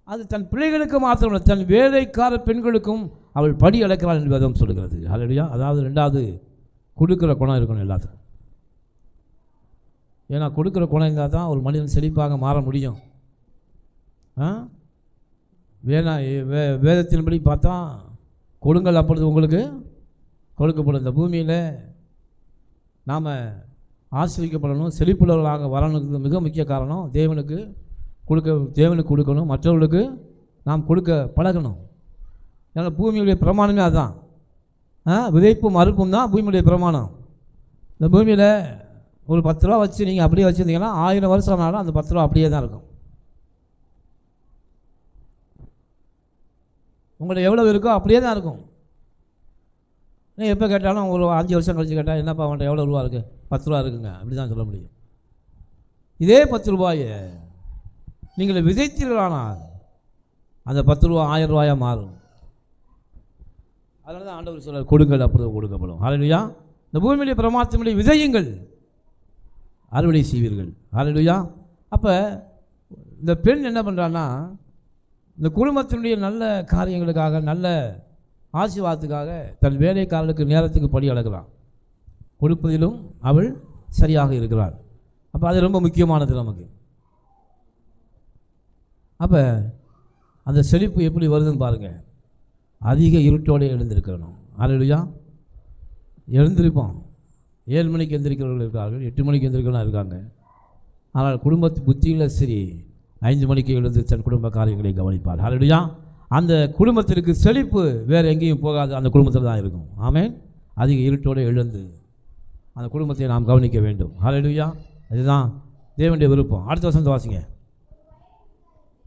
அது தன் பிள்ளைகளுக்கு மாத்திரமல்ல, தன் வேலைக்கார பெண்களுக்கும் அவள் படி அடைக்கிறாள் என்று வேதம் சொல்கிறது. அல்லேலூயா. அதாவது 2வது கொடுக்குற குணம் இருக்கணும் எல்லாத்துக்கும். ஏன்னா கொடுக்குற குணம் இருந்தால் தான் ஒரு மனிதன் செழிப்பாக மாற முடியும். வேதத்தின்படி பார்த்தா கொடுங்கள், அப்பொழுது உங்களுக்கு கொடுக்கப்படும். இந்த பூமியில் நாம் ஆசிரியக்கப்படணும், செழிப்புள்ளவர்களாக வரணுக்கு மிக முக்கிய காரணம் தேவனுக்கு கொடுக்கணும், மற்றவர்களுக்கு நாம் கொடுக்க பழகணும். ஏன்னா பூமியுடைய பிரமாணமே அதுதான். விதைப்பும் அறுப்பும் தான் பூமியுடைய பிரமாணம். இந்த பூமியில் ஒரு 10 ரூபா வச்சு நீங்கள் அப்படியே வச்சுருந்தீங்கன்னா 1000 வருஷம் ஆனாலும் அந்த 10 ரூபா அப்படியே தான் இருக்கும். உங்கள்கிட்ட எவ்வளோ இருக்கோ அப்படியே தான் இருக்கும். நீங்கள் எப்போ கேட்டாலும் ஒரு 5 வருஷம் கழிச்சு கேட்டால் என்னப்பா அவன்கிட்ட எவ்வளோ ரூபா இருக்குது? 10 ரூபா இருக்குங்க, அப்படி தான் சொல்ல முடியும். இதே 10 ரூபாயை நீங்கள் விதைத்தீர்களானால் அந்த 10 ரூபா 1000 ரூபாயாக மாறும். அதனால தான் ஆண்டவர் சொல்றார், கொடுங்கள் அப்பொழுது கொடுக்கப்படும். அல்லேலூயா. இந்த பூமியிலே பிரமாணத்தின்படி விதையுங்கள், அறுவடை செய்வீர்கள். அல்லேலூயா. அப்போ இந்த பெண் என்ன பண்ணுறான்னா, இந்த குடும்பத்தினுடைய நல்ல காரியங்களுக்காக, நல்ல ஆசீர்வாதத்துக்காக தன் வேலைக்காரர்களுக்கு நேரத்துக்கு படி அழகிறான். கொடுப்பதிலும் அவள் சரியாக இருக்கிறாள். அப்போ அது ரொம்ப முக்கியமானது நமக்கு. அப்போ அந்த செழிப்பு எப்படி வருதுன்னு பாருங்கள். அதிக இருட்டோடு எழுந்திருக்கணும். அல்லேலூயா. எழுந்திருப்போம். 7 மணிக்கு எழுந்திருக்கிறவர்கள் இருக்கார்கள், 8 மணிக்கு எழுந்திருக்கிறவங்க இருக்காங்க. ஆனால் குடும்பத்து புத்தியில் சரி 5 மணிக்கு எழுந்து தன் குடும்ப காரியங்களை கவனிப்பார். அல்லேலூயா. அந்த குடும்பத்திற்கு செழிப்பு வேறு எங்கேயும் போகாது, அந்த குடும்பத்தில் தான் இருக்கும். ஆமென். அதிக இருட்டோடு எழுந்து அந்த குடும்பத்தை நாம் கவனிக்க வேண்டும். அல்லேலூயா. அதுதான் தேவனுடைய விருப்பம். அடுத்த வசனத்தை வாசிங்க.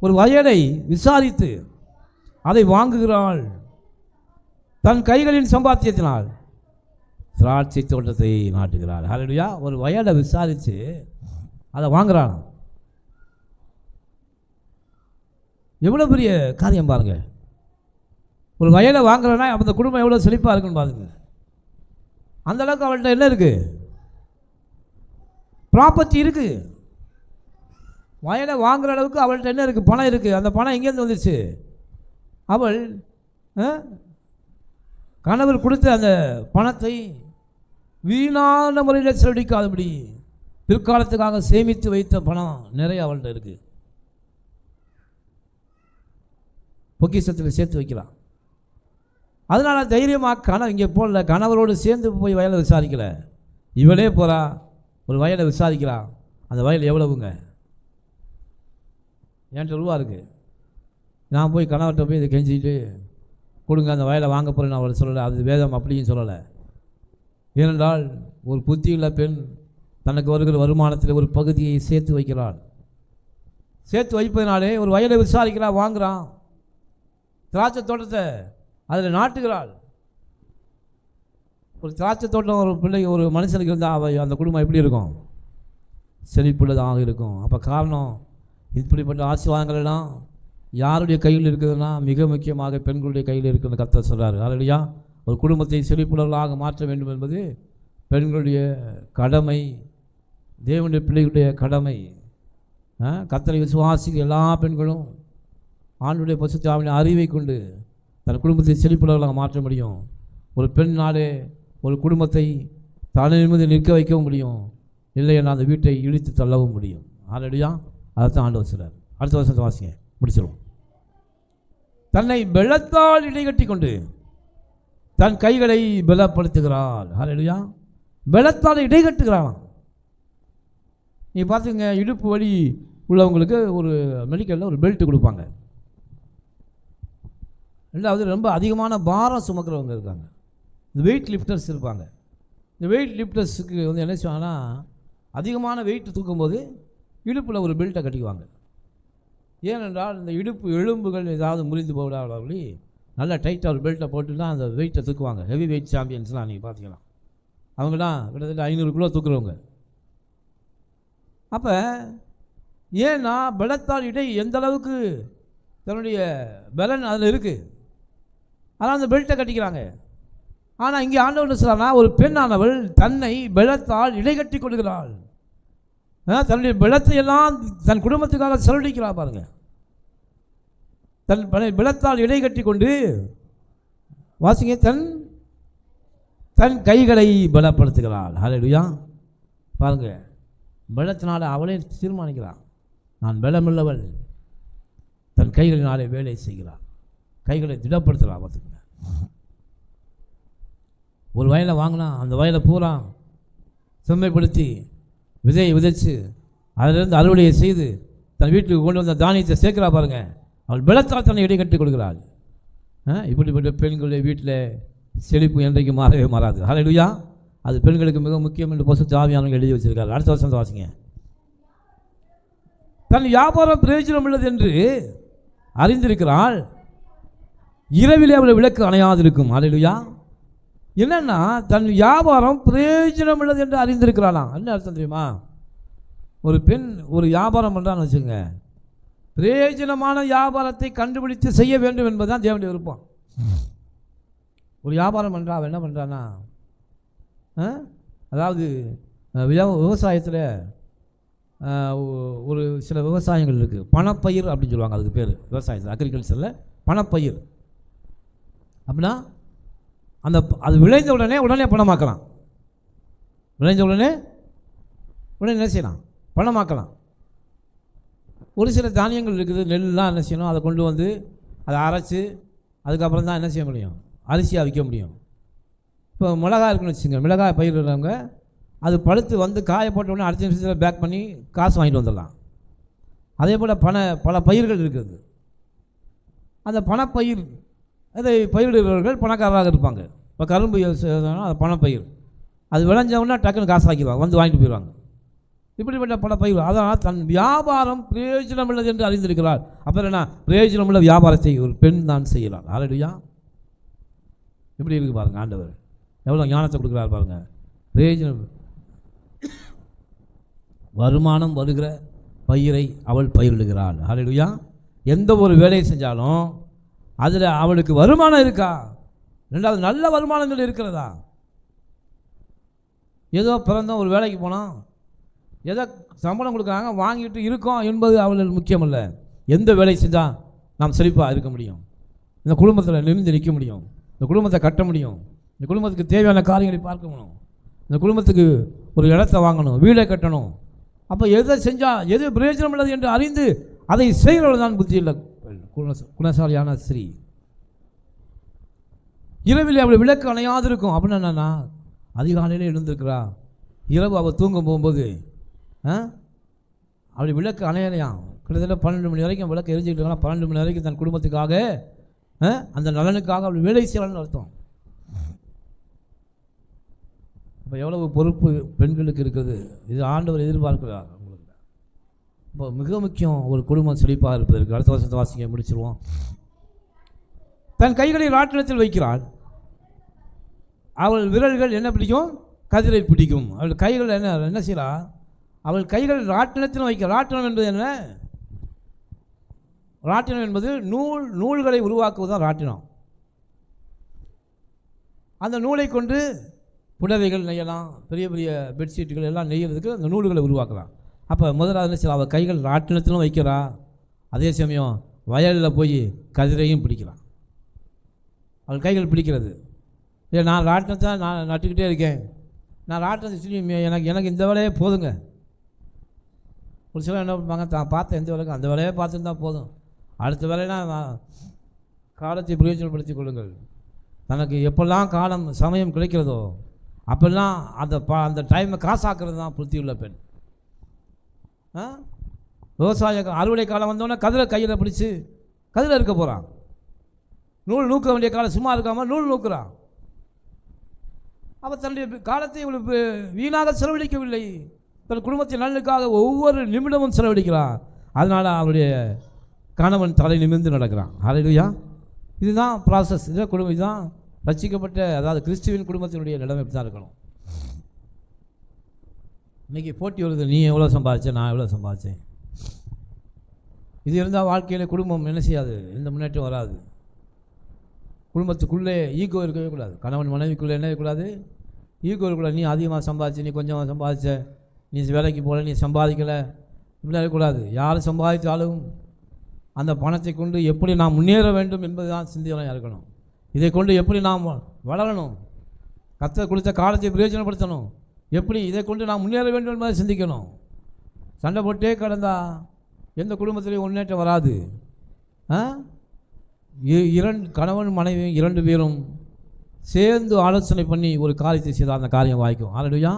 ஒரு வயலை விசாரித்து அதை வாங்குகிறாள், தன் கைகளின் சம்பாத்தியத்தினால் திராட்சை தோட்டத்தை நாட்டுகிறாள். அல்லேலூயா. ஒரு வயலை விசாரித்து அதை வாங்குறான். எவ்வளோ பெரிய காரியம் பாருங்க. ஒரு வயலை வாங்குறேன்னா அந்த குடும்பம் எவ்வளோ செழிப்பாக இருக்குன்னு பாருங்க. அந்த அளவுக்கு அவள்கிட்ட என்ன இருக்குது? ப்ராப்பர்ட்டி இருக்குது. வயலை வாங்குகிற அளவுக்கு அவள்கிட்ட என்ன இருக்குது? பணம் இருக்குது. அந்த பணம் எங்கேருந்து வந்துச்சு? அவள் கணவர் கொடுத்த அந்த பணத்தை வீணான முறையில் செலவழிக்காதபடி பிற்காலத்துக்காக சேமித்து வைத்த பணம் நிறைய அவள்கிட்ட இருக்குது. பொக்கிஷத்தில் சேர்த்து வைக்கலாம். அதனால் தைரியமாக இங்கே போடல, கணவரோடு சேர்ந்து போய் வயலை விசாரிக்கல, இவளே போகிறா, ஒரு வயலை விசாரிக்கிறான். அந்த வயல் எவ்வளவுங்க? என்கிட்ட ரூபா இருக்குது, நான் போய் கணவர்கிட்ட போய் இதை கெஞ்சிட்டு கொடுங்க, அந்த வயலை வாங்க போகிறேன்னு அவளை சொல்லலை. அது வேதம் அப்படின்னு சொல்லலை. ஏனென்றால் ஒரு புத்தியுள்ள பெண் தனக்கு வருகிற வருமானத்தில் ஒரு பகுதியை சேர்த்து வைக்கிறாள். சேர்த்து வைப்பதனாலே ஒரு வயலை விசாரிக்கிறாள், வாங்குகிறான், திராட்சை தோட்டத்தை அதில் நாட்டுகிறாள். ஒரு திராட்சை தோட்டம் ஒரு பிள்ளை ஒரு மனுஷனுக்கு இருந்தால் அந்த குடும்பம் எப்படி இருக்கும்? செழிப்புள்ளதாக இருக்கும். அப்போ காரணம் இப்படிப்பட்ட ஆசீர்வாதங்களெல்லாம் யாருடைய கையில் இருக்குதுன்னா மிக முக்கியமாக பெண்களுடைய கையில் இருக்குதுன்னு கர்த்தர் சொல்கிறார். ஹல்லேலூயா. ஒரு குடும்பத்தை செழிப்புள்ளவர்களாக மாற்ற வேண்டும் என்பது பெண்களுடைய கடமை, தேவனுடைய பிள்ளைகளுடைய கடமை. கர்த்தரை விசுவாசிக்கிற எல்லா பெண்களும் ஆண்டுடைய பரிசுத்த ஆவியின் அறிவை கொண்டு தன் குடும்பத்தை செழிப்புள்ளவர்களாக மாற்ற முடியும். ஒரு பெண்ணாலே ஒரு குடும்பத்தை தலை நிமிர்ந்து நிற்க வைக்கவும் முடியும், இல்லைன்னா அந்த வீட்டை இழுத்து தள்ளவும் முடியும். ஹல்லேலூயா. அதைத்தான் ஆண்டவர் சொல்றார். அடுத்த வருஷத்தை வாசிங்க, முடிச்சிடுவோம். தன்னை பலத்தால் இடைகட்டி கொண்டு தன் கைகளை பலப்படுத்துகிறாள். ஹல்லேலூயா. பலத்தால் இடைகட்டுகிறாளாம். நீ பார்த்துங்க, இடுப்பு வலி உள்ளவங்களுக்கு ஒரு மெடிக்கலில் ஒரு பெல்ட் கொடுப்பாங்க. ரெண்டாவது, ரொம்ப அதிகமான பாரம் சுமக்கிறவங்க இருக்காங்க, இந்த வெயிட் லிஃப்டர்ஸ் இருப்பாங்க. இந்த வெயிட் லிஃப்டர்ஸுக்கு வந்து என்ன செய்வாங்கன்னா, அதிகமான வெயிட் தூக்கும்போது இடுப்பில் ஒரு பெல்ட்டை கட்டிக்குவாங்க. ஏனென்றால் இந்த இடுப்பு எலும்புகள் ஏதாவது முறிந்து போடாதவர்களி நல்லா டைட்டாக ஒரு பெல்ட்டை போட்டு தான் அந்த வெயிட்டை தூக்குவாங்க. ஹெவி வெயிட் சாம்பியன்ஸ்லாம் நீங்கள் பார்த்திங்கன்னா அவங்களாம் கிட்டத்தட்ட 500 கிலோ தூக்குறவங்க. அப்போ ஏன்னா பலத்தால் இடை எந்த அளவுக்கு தன்னுடைய பலன் அதில் இருக்குது, ஆனால் அந்த பெல்ட்டை கட்டிக்கிறாங்க. ஆனால் இங்கே ஆண்டவர் சொல்றானா, ஒரு பெண்ணானவள் தன்னை பலத்தால் இடைகட்டி கொள்கிறாள். தன்னுடைய பலத்தை எல்லாம் தன் குடும்பத்துக்காக செலவழிக்கிறாள். பாருங்க, தன் பலத்தால் இடைகட்டி கொண்டு வாசிங்க, தன் கைகளை பலப்படுத்துகிறாள். ஹல்லேலூயா. பாருங்க, பலத்தினால அவளே தீர்மானிக்கிறாள், நான் பலமுள்ளவள். தன் கைகளினாலே வேலை செய்கிறாள், கைகளை திடப்படுத்துகிறாள். பார்த்துக்கங்க, ஒரு வயலை வாங்கினா அந்த வயலை பூரா செம்மைப்படுத்தி விதையை விதைச்சு அதிலிருந்து அறுவடையை செய்து தன் வீட்டுக்கு கொண்டு வந்த தானியத்தை சேர்க்கிறா. பாருங்க, அவள் பலத்தால் தன்னை இடைக்கட்டி கொடுக்கிறாள். இப்படிப்பட்ட பெண்களுடைய வீட்டில் செழிப்பு என்றைக்கு மாறவே மாறாது. ஹல்லேலூயா. அது பெண்களுக்கு மிக முக்கியம் என்று பரிசுத்த ஆவியானவர்கள் எழுதி வச்சிருக்காரு. அடுத்த வருஷம் வாசிங்க. தன் வியாபாரம் பிரயோஜனம் உள்ளது என்று அறிந்திருக்கிறாள், இரவிலே அவளை விளக்கு அணையாதிருக்கும். ஹல்லேலூயா. என்னன்னா, தன் வியாபாரம் பிரயோஜனம் உள்ளது என்று அறிந்திருக்கிறாளாம். என்ன அர்த்தம் தெரியுமா? ஒரு பெண் ஒரு வியாபாரம் பண்ணுறான்னு வச்சுங்க, பிரயோஜனமான வியாபாரத்தை கண்டுபிடித்து செய்ய வேண்டும் என்பதுதான் தேவனுடைய விருப்பம். ஒரு வியாபாரம் பண்ணுறா, அவன் என்ன பண்ணுறான்னா, அதாவது விவசாயத்தில் ஒரு சில விவசாயங்கள் இருக்குது, பணப்பயிர் அப்படின்னு சொல்லுவாங்க. அதுக்கு பேர் விவசாயத்தில், அக்ரிகல்ச்சரில் பணப்பயிர் அப்படின்னா அது விளைந்த உடனே பணமாக்கலாம். விளைஞ்ச உடனே என்ன செய்யலாம்? பணமாக்கலாம். ஒரு சில தானியங்கள் இருக்குது, நெல்லாம் என்ன செய்யணும், அதை கொண்டு வந்து அதை அரைச்சி அதுக்கப்புறம் தான் என்ன செய்ய முடியும், அரிசியாக விற்க முடியும். இப்போ மிளகாய் இருக்குன்னு வச்சுங்க, மிளகாய் பயிரிடுறவங்க அது பழுத்து வந்து காய போட்ட உடனே அடுத்த நிமிஷத்தில் பேக் பண்ணி காசு வாங்கிட்டு வந்துடலாம். அதே போல் பல பயிர்கள் இருக்குது. அந்த பணப்பயிர் அதை பயிரிடுகிறவர்கள் பணக்காரராக இருப்பாங்க. இப்போ கரும்பு அது பணப்பயிர், அது விளைஞ்சவொன்னா டக்குன்னு காசு ஆக்கிடுவாங்க, வந்து வாங்கிட்டு போயிடுவாங்க. இப்படிப்பட்ட பல பயிர். அதனால் தன் வியாபாரம் பிரயோஜனம் உள்ளது என்று அறிந்திருக்கிறார். அப்புறம் என்ன, பிரயோஜனம் உள்ள வியாபாரத்தை ஒரு பெண் தான் செய்யலாம். ஹல்லேலூயா. எப்படி இருக்குது பாருங்கள், ஆண்டவர் எவ்வளோ ஞானத்தை கொடுக்குறாரு பாருங்கள். பிரயோஜனம் வருமானம் வருகிற பயிரை அவள் பயிரிடுகிறாள். ஹல்லேலூயா. எந்த ஒரு வேலையை செஞ்சாலும் அதில் அவளுக்கு வருமானம் இருக்கா? ரெண்டாவது, நல்ல வருமானங்கள் இருக்கிறதா? ஏதோ பிறந்தோம், ஒரு வேலைக்கு போனோம், ஏதோ சம்பளம் கொடுக்குறாங்க, வாங்கிட்டு இருக்கோம் என்பது அவளுக்கு முக்கியம் இல்லை. எந்த வேலை செஞ்சால் நாம் செழிப்பாக இருக்க முடியும், இந்த குடும்பத்தில் நிமிர்ந்து நிற்க முடியும், இந்த குடும்பத்தை கட்ட முடியும், இந்த குடும்பத்துக்கு தேவையான காரியங்களை பார்க்கணும், இந்த குடும்பத்துக்கு ஒரு இடத்தை வாங்கணும், வீடை கட்டணும். அப்போ எதை செஞ்சால் எது பிரயோஜனம் உள்ளது என்று அறிந்து அதை செய்கிறவள் தான் புத்தி இல்லை குணசாலியான ஸ்ரீ. இரவில் அவள் விளக்கு அணையாது இருக்கும். அப்படின்னா என்னன்னா, அதிகாலையில் எழுந்திருக்கிறா, இரவு அவள் தூங்க போகும்போது அப்படி விளக்கு அணையலையாம். கிட்டத்தட்ட 12 மணி வரைக்கும் விளக்கு எரிஞ்சுக்கிட்டு இருக்கலாம். 12 மணி வரைக்கும் தன் குடும்பத்துக்காக அந்த நலனுக்காக அவள் வேலை செய்யலான்னு அர்த்தம். இப்போ எவ்வளவு பொறுப்பு பெண்களுக்கு இருக்குது, இது ஆண்டவர் எதிர்பார்க்கிறார் உங்களுக்கு. இப்போ மிக முக்கியம் ஒரு குடும்பம் செழிப்பாக இருப்பதற்கு. அடுத்த வருஷத்தை வாசிக்க முடிச்சிருவோம். தன் கைகளை ராட்டினத்தில் வைக்கிறாள், அவள் விரல்கள் என்ன பிடிக்கும், கதிரை பிடிக்கும். அவள் கைகள் என்ன செய்யறா, அவள் கைகள் ராட்டினத்தில் வைக்க. ராட்டினம் என்பது என்ன? ராட்டினம் என்பது நூல்களை உருவாக்குவதுதான் ராட்டினம். அந்த நூலை கொண்டு புடவைகள் நெய்யலாம், பெரிய பெரிய பெட்ஷீட்டுகள் எல்லாம் நெய்யறதுக்கு அந்த நூல்களை உருவாக்கலாம். அப்போ முதலாவது சில அவள் கைகள் ராட்டினத்திலும் வைக்கிறா, அதே சமயம் வயலில் போய் கதிரையும் பிடிக்கிறான். அவள் கைகள் பிடிக்கிறது. இல்லை நான் ராட்டினத்தை நான் நட்டுக்கிட்டே இருக்கேன், நான் ராட்டினத்தை எனக்கு இந்த வேலையே போதுங்க. ஒரு சிலர் என்ன பண்ணுவாங்க, தான் பார்த்த எந்த வேலைக்கும் அந்த வேலையை பார்த்துருந்தா போதும், அடுத்த வேலைனா காலத்தை பிரயோஜனப்படுத்தி கொள்ளுங்கள். தனக்கு எப்பெல்லாம் காலம் சமயம் கிடைக்கிறதோ அப்பெல்லாம் அந்த டைமை காசாக்குறது தான் புத்தியுள்ள பெண். விவசாய அறுவடை காலம் வந்தோடனே கதிரை கையில் பிடிச்சி கதிரை இருக்க போகிறான். நூல் நூக்க வேண்டிய காலம் சும்மா இருக்காமல் நூல் நூக்குறான். அவள் தன்னுடைய காலத்தை இவளுக்கு வீணாக செலவழிக்கவில்லை, தன் குடும்பத்தின் நலனுக்காக ஒவ்வொரு நிமிடமும் செலவழிக்கிறான். அதனால் அவருடைய கணவன் தலை நிமிர்ந்து நடக்கிறான். ஹல்லேலூயா. இதுதான் ப்ராசஸ். இதுதான் ரட்சிக்கப்பட்ட, அதாவது கிறிஸ்துவின் குடும்பத்தினுடைய நிலைமை இப்படி தான் இருக்கணும். இன்றைக்கி போட்டி வருது, நீ எவ்வளோ சம்பாதிச்சேன், நான் எவ்வளோ சம்பாதிச்சேன். இது இருந்தால் வாழ்க்கையில் குடும்பம் என்ன செய்யாது, எந்த முன்னேற்றம் வராது. குடும்பத்துக்குள்ளே ஈகோ இருக்கவே கூடாது. கணவன் மனைவிக்குள்ளே என்ன இருக்கக்கூடாது, ஈகோ இருக்கக்கூடாது. நீ அதிகமாக சம்பாதிச்சு, நீ கொஞ்சமாக சம்பாதிச்ச, நீ வேலைக்கு போகல, நீ சம்பாதிக்கலை, இப்படிலாம் இருக்கக்கூடாது. யார் சம்பாதித்தாலும் அந்த பணத்தை கொண்டு எப்படி நாம் முன்னேற வேண்டும் என்பது தான் சிந்தனையாக இருக்கணும். இதை கொண்டு எப்படி நாம் வளரணும், கர்த்தர் கொடுத்த காலத்தை பிரயோஜனப்படுத்தணும், எப்படி இதை கொண்டு நாம் முன்னேற வேண்டும் என்பதை சிந்திக்கணும். சண்டை போட்டே கிடந்தா எந்த குடும்பத்திலையும் முன்னேற்றம் வராது. கணவன் மனைவி 2 பேரும் சேர்ந்து ஆலோசனை பண்ணி ஒரு காரியத்தை செய்தால் அந்த காரியம் வாய்க்கும். ஹல்லேலூயா.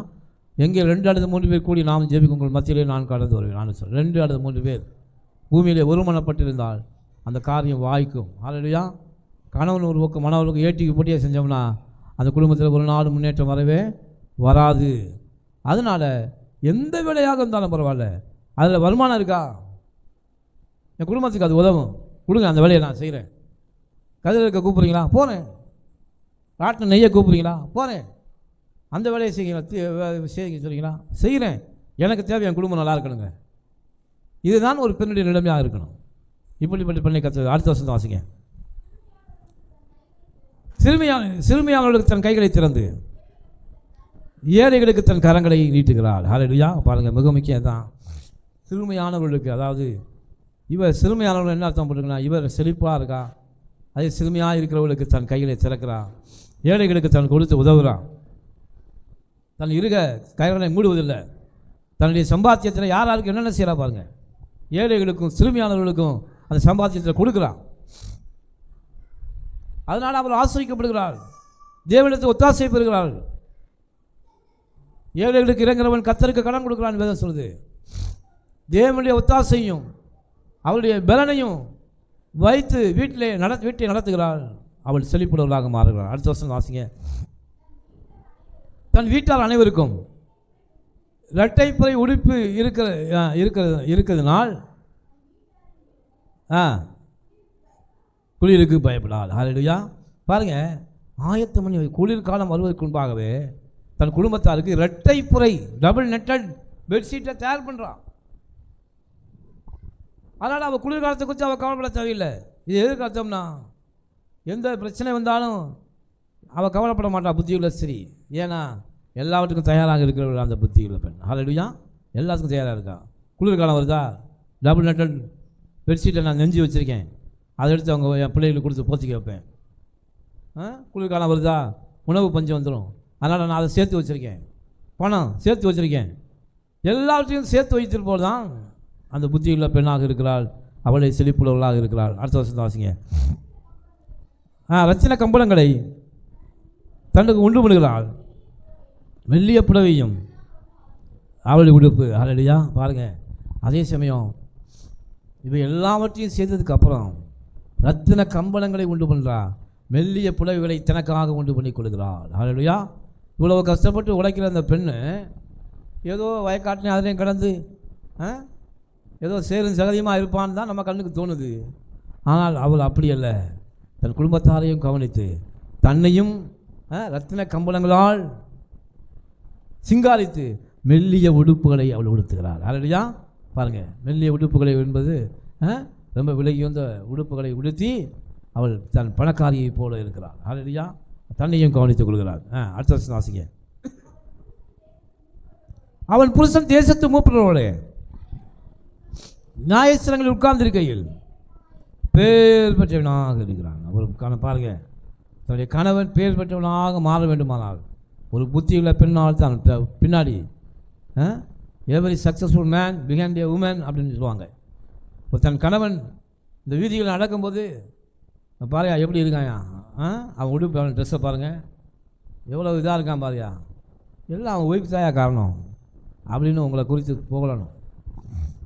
எங்கே 2 அல்லது 3 பேர் கூடி நாம் ஜெபிக்கும் உங்கள் மத்தியிலே நான் கடந்து வருவேன். நான் சொல்கிறேன், 2 அல்லது 3 பேர் பூமியிலே ஒருமனப்பட்டிருந்தால் அந்த காரியம் வாய்க்கும். ஹல்லேலூயா. கணவன் ஒரு பக்கம் மனவர்களுக்கு ஏட்டிக்கு போட்டியாக செஞ்சோம்னா அந்த குடும்பத்தில் ஒரு நாள் முன்னேற்றம் வரவே வராது. அதனால் எந்த வேலையாக இருந்தாலும் பரவாயில்ல, அதில் வருமானம் இருக்கா, என் குடும்பத்துக்கு அது உதவும், கொடுங்க, அந்த வேலையை நான் செய்கிறேன். கதிர் இருக்க கூப்பிட்றீங்களா, போகிறேன். ராட்டின நெய்ய கூப்பிட்றீங்களா, போகிறேன். அந்த வேலையை செய்ய சொல்கிறீங்களா, செய்கிறேன். எனக்கு தேவை என் குடும்பம் நல்லா இருக்கணுங்க. இதுதான் ஒரு பெண்ணுடைய நிலைமையாக இருக்கணும். இப்படிப்பட்ட பெண்ணை கற்று அடுத்த வருஷம் தான் வாசிங்க. சிறுமியானவர்களுக்கு தன் கைகளை திறந்து ஏழைகளுக்கு தன் கரங்களை நீட்டுகிறாள். ஹல்லேலூயா. பாருங்கள், மிக முக்கியம் தான் சிறுமியானவர்களுக்கு. அதாவது இவர் சிறுமியானவர்கள் என்ன அர்த்தம் போட்டுருக்குன்னா, இவர் செழிப்பாக இருக்கா, அதே சிறுமியாக இருக்கிறவர்களுக்கு தன் கைகளை திறக்கிறான், ஏழைகளுக்கு தன் கொடுத்து உதவுகிறான். தன் கைகளை மூடுவதில்லை. தன்னுடைய சம்பாத்தியத்தில் யாருக்கு என்னென்ன செய்கிறா பாருங்கள். ஏழைகளுக்கும் சிறுமியானவர்களுக்கும் அந்த சம்பாத்தியத்தில் கொடுக்குறான். அதனால் அவள் ஆசிரிக்கப்படுகிறாள், தேவனிடத்தில் ஒத்தாசை பெறுகிறாள். ஏழைகளுக்கு இறங்குறவன் கர்த்தருக்கு கடன் கொடுக்குறான் வேதம் சொல்லுது. தேவனுடைய ஒத்தாசையும் அவளுடைய பலனையும் வைத்து வீட்டை நடத்துகிறாள். அவள் செழிப்புள்ளவர்களாக மாறுகிறாள். அடுத்த வருஷம் வாசிங்க. தன் வீட்டார் அனைவருக்கும் இரட்டைப்பறை உடுப்பு இருக்கிறதுனால் குளிருக்கு பயப்படாது. ஹல்லேலூயா. பாருங்கள், ஆயத்தம் பண்ணி குளிர்காலம் வருவதற்கு முன்பாகவே தன் குடும்பத்தாருக்கு இரட்டைப்புறை டபுள் நெட்டட் பெட்ஷீட்டை தயார் பண்ணுறான். அதனால் அவள் குளிர்காலத்தை குறித்து அவள் கவலைப்பட தேவையில்லை. இது எதுக்கு அர்த்தம்னா, எந்த பிரச்சனை வந்தாலும் அவள் கவலைப்பட மாட்டாள் புத்தியுள்ள ஸ்திரீ. ஏன்னா எல்லாவற்றுக்கும் தயாராக இருக்கிறவர்கள் அந்த புத்தியுள்ள பெண். ஹல்லேலூயா. எல்லாத்துக்கும் தயாராக இருக்கா. குளிர்காலம் வருதா, டபுள் நெட்டட் பெட்ஷீட்டை நான் நெஞ்சு வச்சுருக்கேன், அதை எடுத்து அவங்க என் பிள்ளைகளுக்கு கொடுத்து போத்திக்க வைப்பேன். குளிர்காலம் வருதா, உணவு பஞ்சம் வந்துடும், அதனால் நான் அதை சேர்த்து வச்சுருக்கேன், பணம் சேர்த்து வச்சுருக்கேன். எல்லாவற்றையும் சேர்த்து வைத்திருப்போது தான் அந்த புத்தியுள்ள பெண்ணாக இருக்கிறாள், அவளை செழிப்புள்ளவர்களாக இருக்கிறாள். அடுத்த வருஷம் தான் வாசிங்க. ரத்தின கம்பளங்களை தன்னுக்கு உண்டு பண்ணுகிறாள், மெல்லிய புடவையும் அவளுடைய உடுப்பு. ஹல்லேலூயா. பாருங்கள், அதே சமயம் இவை எல்லாவற்றையும் செய்ததுக்கு அப்புறம் ரத்தின கம்பளங்களை உண்டு பண்ணுறா, மெல்லிய புடவைகளை தனக்காக உண்டு பண்ணி கொடுக்கிறாள். ஹல்லேலூயா. இவ்வளவு கஷ்டப்பட்டு உழைக்கிற அந்த பெண்ணு ஏதோ வயக்காட்டிலையும் அதிலையும் கடந்து ஏதோ சேரும் சகதியமாக இருப்பான்னு தான் நம்ம கண்ணுக்கு தோணுது. ஆனால் அவள் அப்படி அல்ல, தன் குடும்பத்தாரையும் கவனித்து தன்னையும் ரத்தின கம்பளங்களால் சிங்காரித்து மெல்லிய உடுப்புகளை அவள் உடுத்துகிறாள். ஹல்லேலூயா. பாருங்கள், மெல்லிய உடுப்புகளை என்பது ரொம்ப விலகி வந்த உடுப்புகளை உடுத்தி அவள் தன் பணக்காரியை போல இருக்கிறாள். ஹல்லேலூயா. தன்னையும் கவனித்துக் கொள்கிறாள். அடுத்த வருஷம் வாசிங்க. அவன் புருஷன் தேசத்து மூப்பர்களோடு நியாயஸ்தலங்களில் உட்கார்ந்திருக்கையில் பேர் பெற்றவனாக இருக்கிறான். அவருக்கான பாருங்க, தன்னுடைய கணவன் பேர் பெற்றவனாக மாற வேண்டுமானால் ஒரு புத்தியுள்ள பெண்ணால் தான் பின்னாடி எவரி சக்ஸஸ்ஃபுல் மேன் பிஹைண்ட் ஏ உமன் அப்படின்னு சொல்லுவாங்க. இப்போ தன் கணவன் இந்த வீதிகளில் நடக்கும்போது பாருயா எப்படி இருக்காயா, அவன் உடுப்பு அவன் ட்ரெஸ்ஸை பாருங்கள் எவ்வளோ இதாக இருக்கான் பாருயா, எல்லாம் அவன் ஒய்ஃப் தாயா காரணம் அப்படின்னு உங்களை குறித்து புகழணும்.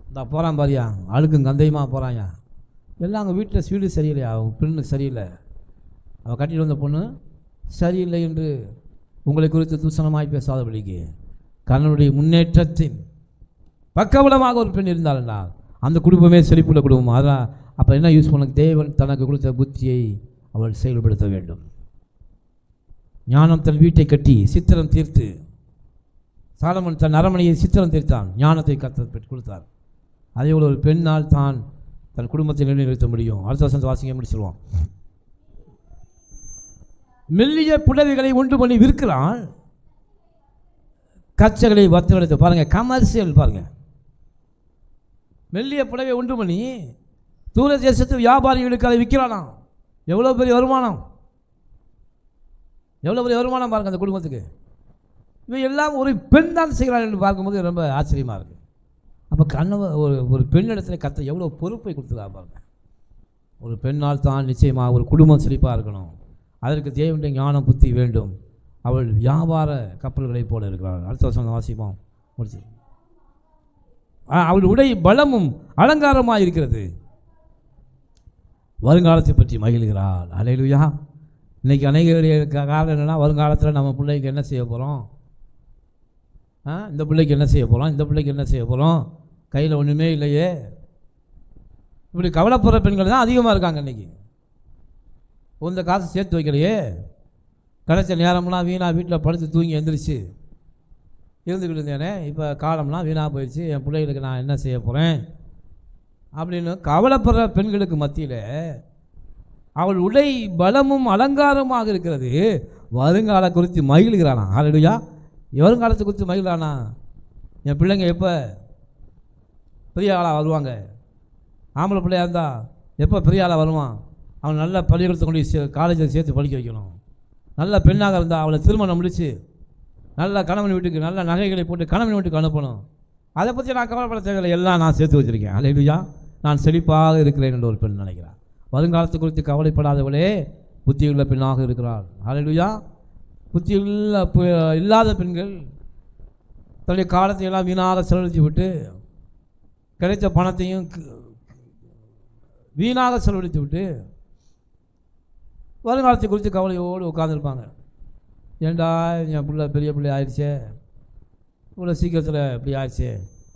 இந்த போகிறான் பாரியா, அழுக்கும் கந்தையமாக போகிறாயா, எல்லாம் அவங்க வீட்டில் ஸ்வீடு சரியில்லையா, அவன் பெண்ணு சரியில்லை, அவள் கட்டிட்டு வந்த பொண்ணு சரியில்லை என்று உங்களை குறித்து தூசணமாய் பேசாதபடிக்கு கணவனுடைய முன்னேற்றத்தின் பக்கபலமாக ஒரு பெண் இருந்தாள்னா அந்த குடும்பமே செழிப்புள்ள குடும்பம். அதான் அப்போ என்ன யூஸ் பண்ண, தேவன் தனக்கு கொடுத்த புத்தியை அவள் செயல்படுத்த வேண்டும். ஞானம் தன் வீட்டை கட்டி சித்திரம் தீர்த்து, சாலமன் தன் அரமனையை சித்திரம் தீர்த்தான், ஞானத்தை கர்த்தர் கொடுத்தார். அதே போல் ஒரு பெண்ணால் தான் தன் குடும்பத்தை நிலைநிறுத்த முடியும். அடுத்த வருஷம் வாசிங்க முடிச்சிருவோம். மெல்லிய புடவைகளை ஒன்று பண்ணி விற்கிறான், கச்சைகளை வர்த்தகத்தை பாருங்கள், கமர்ஷியல் பாருங்கள். மெல்லிய புடவை ஒன்று பண்ணி தூர தேசத்து வியாபாரிகளுக்கு அதை விற்கிறானா, எவ்வளோ பெரிய வருமானம், எவ்வளோ பெரிய வருமானம் பாருங்கள் அந்த குடும்பத்துக்கு. இவை எல்லாம் ஒரு பெண் தான் செய்கிறாள் என்று பார்க்கும்போது ரொம்ப ஆச்சரியமாக இருக்குது. அப்போ ஒரு பெண்ணிடத்தில் கர்த்தர் எவ்வளோ பொறுப்பை கொடுத்துருக்கா பாருங்கள். ஒரு பெண்ணால் தான் நிச்சயமாக ஒரு குடும்பம் செழிப்பாக இருக்கணும். அதற்கு தேவனுடைய ஞானம் புத்தி வேண்டும். அவள் வியாபார கப்பல்களை போல இருக்கிறாள். அடுத்த வருஷம் வாசிப்போம் முடிச்சு. அவள் உடை பலமும் அலங்காரமாக இருக்கிறது, வருங்காலத்தை பற்றி மகிழ்கிறாள். அல்லேலூயா. இன்றைக்கி அநேகருடைய காரணம் என்னென்னா, வருங்காலத்தில் நம்ம பிள்ளைக்கு என்ன செய்ய போகிறோம், இந்த பிள்ளைக்கு என்ன செய்ய போகிறோம், இந்த பிள்ளைக்கு என்ன செய்ய போகிறோம், கையில் ஒன்றுமே இல்லையே, இப்படி கவலைப்படுற பெண்கள் தான் அதிகமாக இருக்காங்க இன்றைக்கி. இந்த காசு சேர்த்து வைக்கலையே, கிடைச்ச நேரம்லாம் வீணாக வீட்டில் படுத்து தூங்கி எழுந்திரிச்சு இருந்துக்கிட்டு இருந்தேனே, இப்போ காலம்லாம் வீணாக போயிடுச்சு, என் பிள்ளைகளுக்கு நான் என்ன செய்ய போகிறேன் அப்படின்னு கவலைப்படுற பெண்களுக்கு மத்தியில் அவள் உடை பலமும் அலங்காரமாக இருக்கிறது, வருங்கால குறித்து மகிழ்கிறானா. ஹல்லேலூயா. வருங்காலத்தை குறித்து மகிழ்கிறானா. என் பிள்ளைங்க எப்போ பெரிய ஆளாக வருவாங்க, ஆம்பளை பிள்ளையாக இருந்தால் எப்போ பெரிய ஆளாக வருவான், அவன் நல்ல பள்ளிக்கூடத்தை கொண்டு காலேஜில் சேர்த்து படிக்க வைக்கணும். நல்ல பெண்ணாக இருந்தால் அவளை திருமணம் முடித்து நல்ல கணவன் வீட்டுக்கு நல்ல நகைகளை போட்டு கணவன் வீட்டுக்கு அனுப்பணும். அதை பற்றி நான் கவலைப்பட தேவையில்லை, எல்லாம் நான் சேர்த்து வச்சுருக்கேன். அல்லேலூயா. நான் செழிப்பாக இருக்கிறேன் என்று ஒரு பெண் நினைக்கிறாள். வருங்காலத்தை குறித்து கவலைப்படாதவளே புத்தியுள்ள பெண்ணாக இருக்கிறாள். அல்லேலூயா. இல்லாத பெண்கள் தன்னுடைய காலத்தை எல்லாம் வீணாக செலவழித்து விட்டு, கிடைத்த பணத்தையும் வீணாக செலவழித்து விட்டு வருங்காலத்தை குறித்து கவலையோடு உட்காந்துருப்பாங்க. ஏண்டா என் பிள்ளை பெரிய பிள்ளை ஆயிடுச்சே, இவ்வளோ சீக்கிரத்தில் இப்படி ஆயிடுச்சே,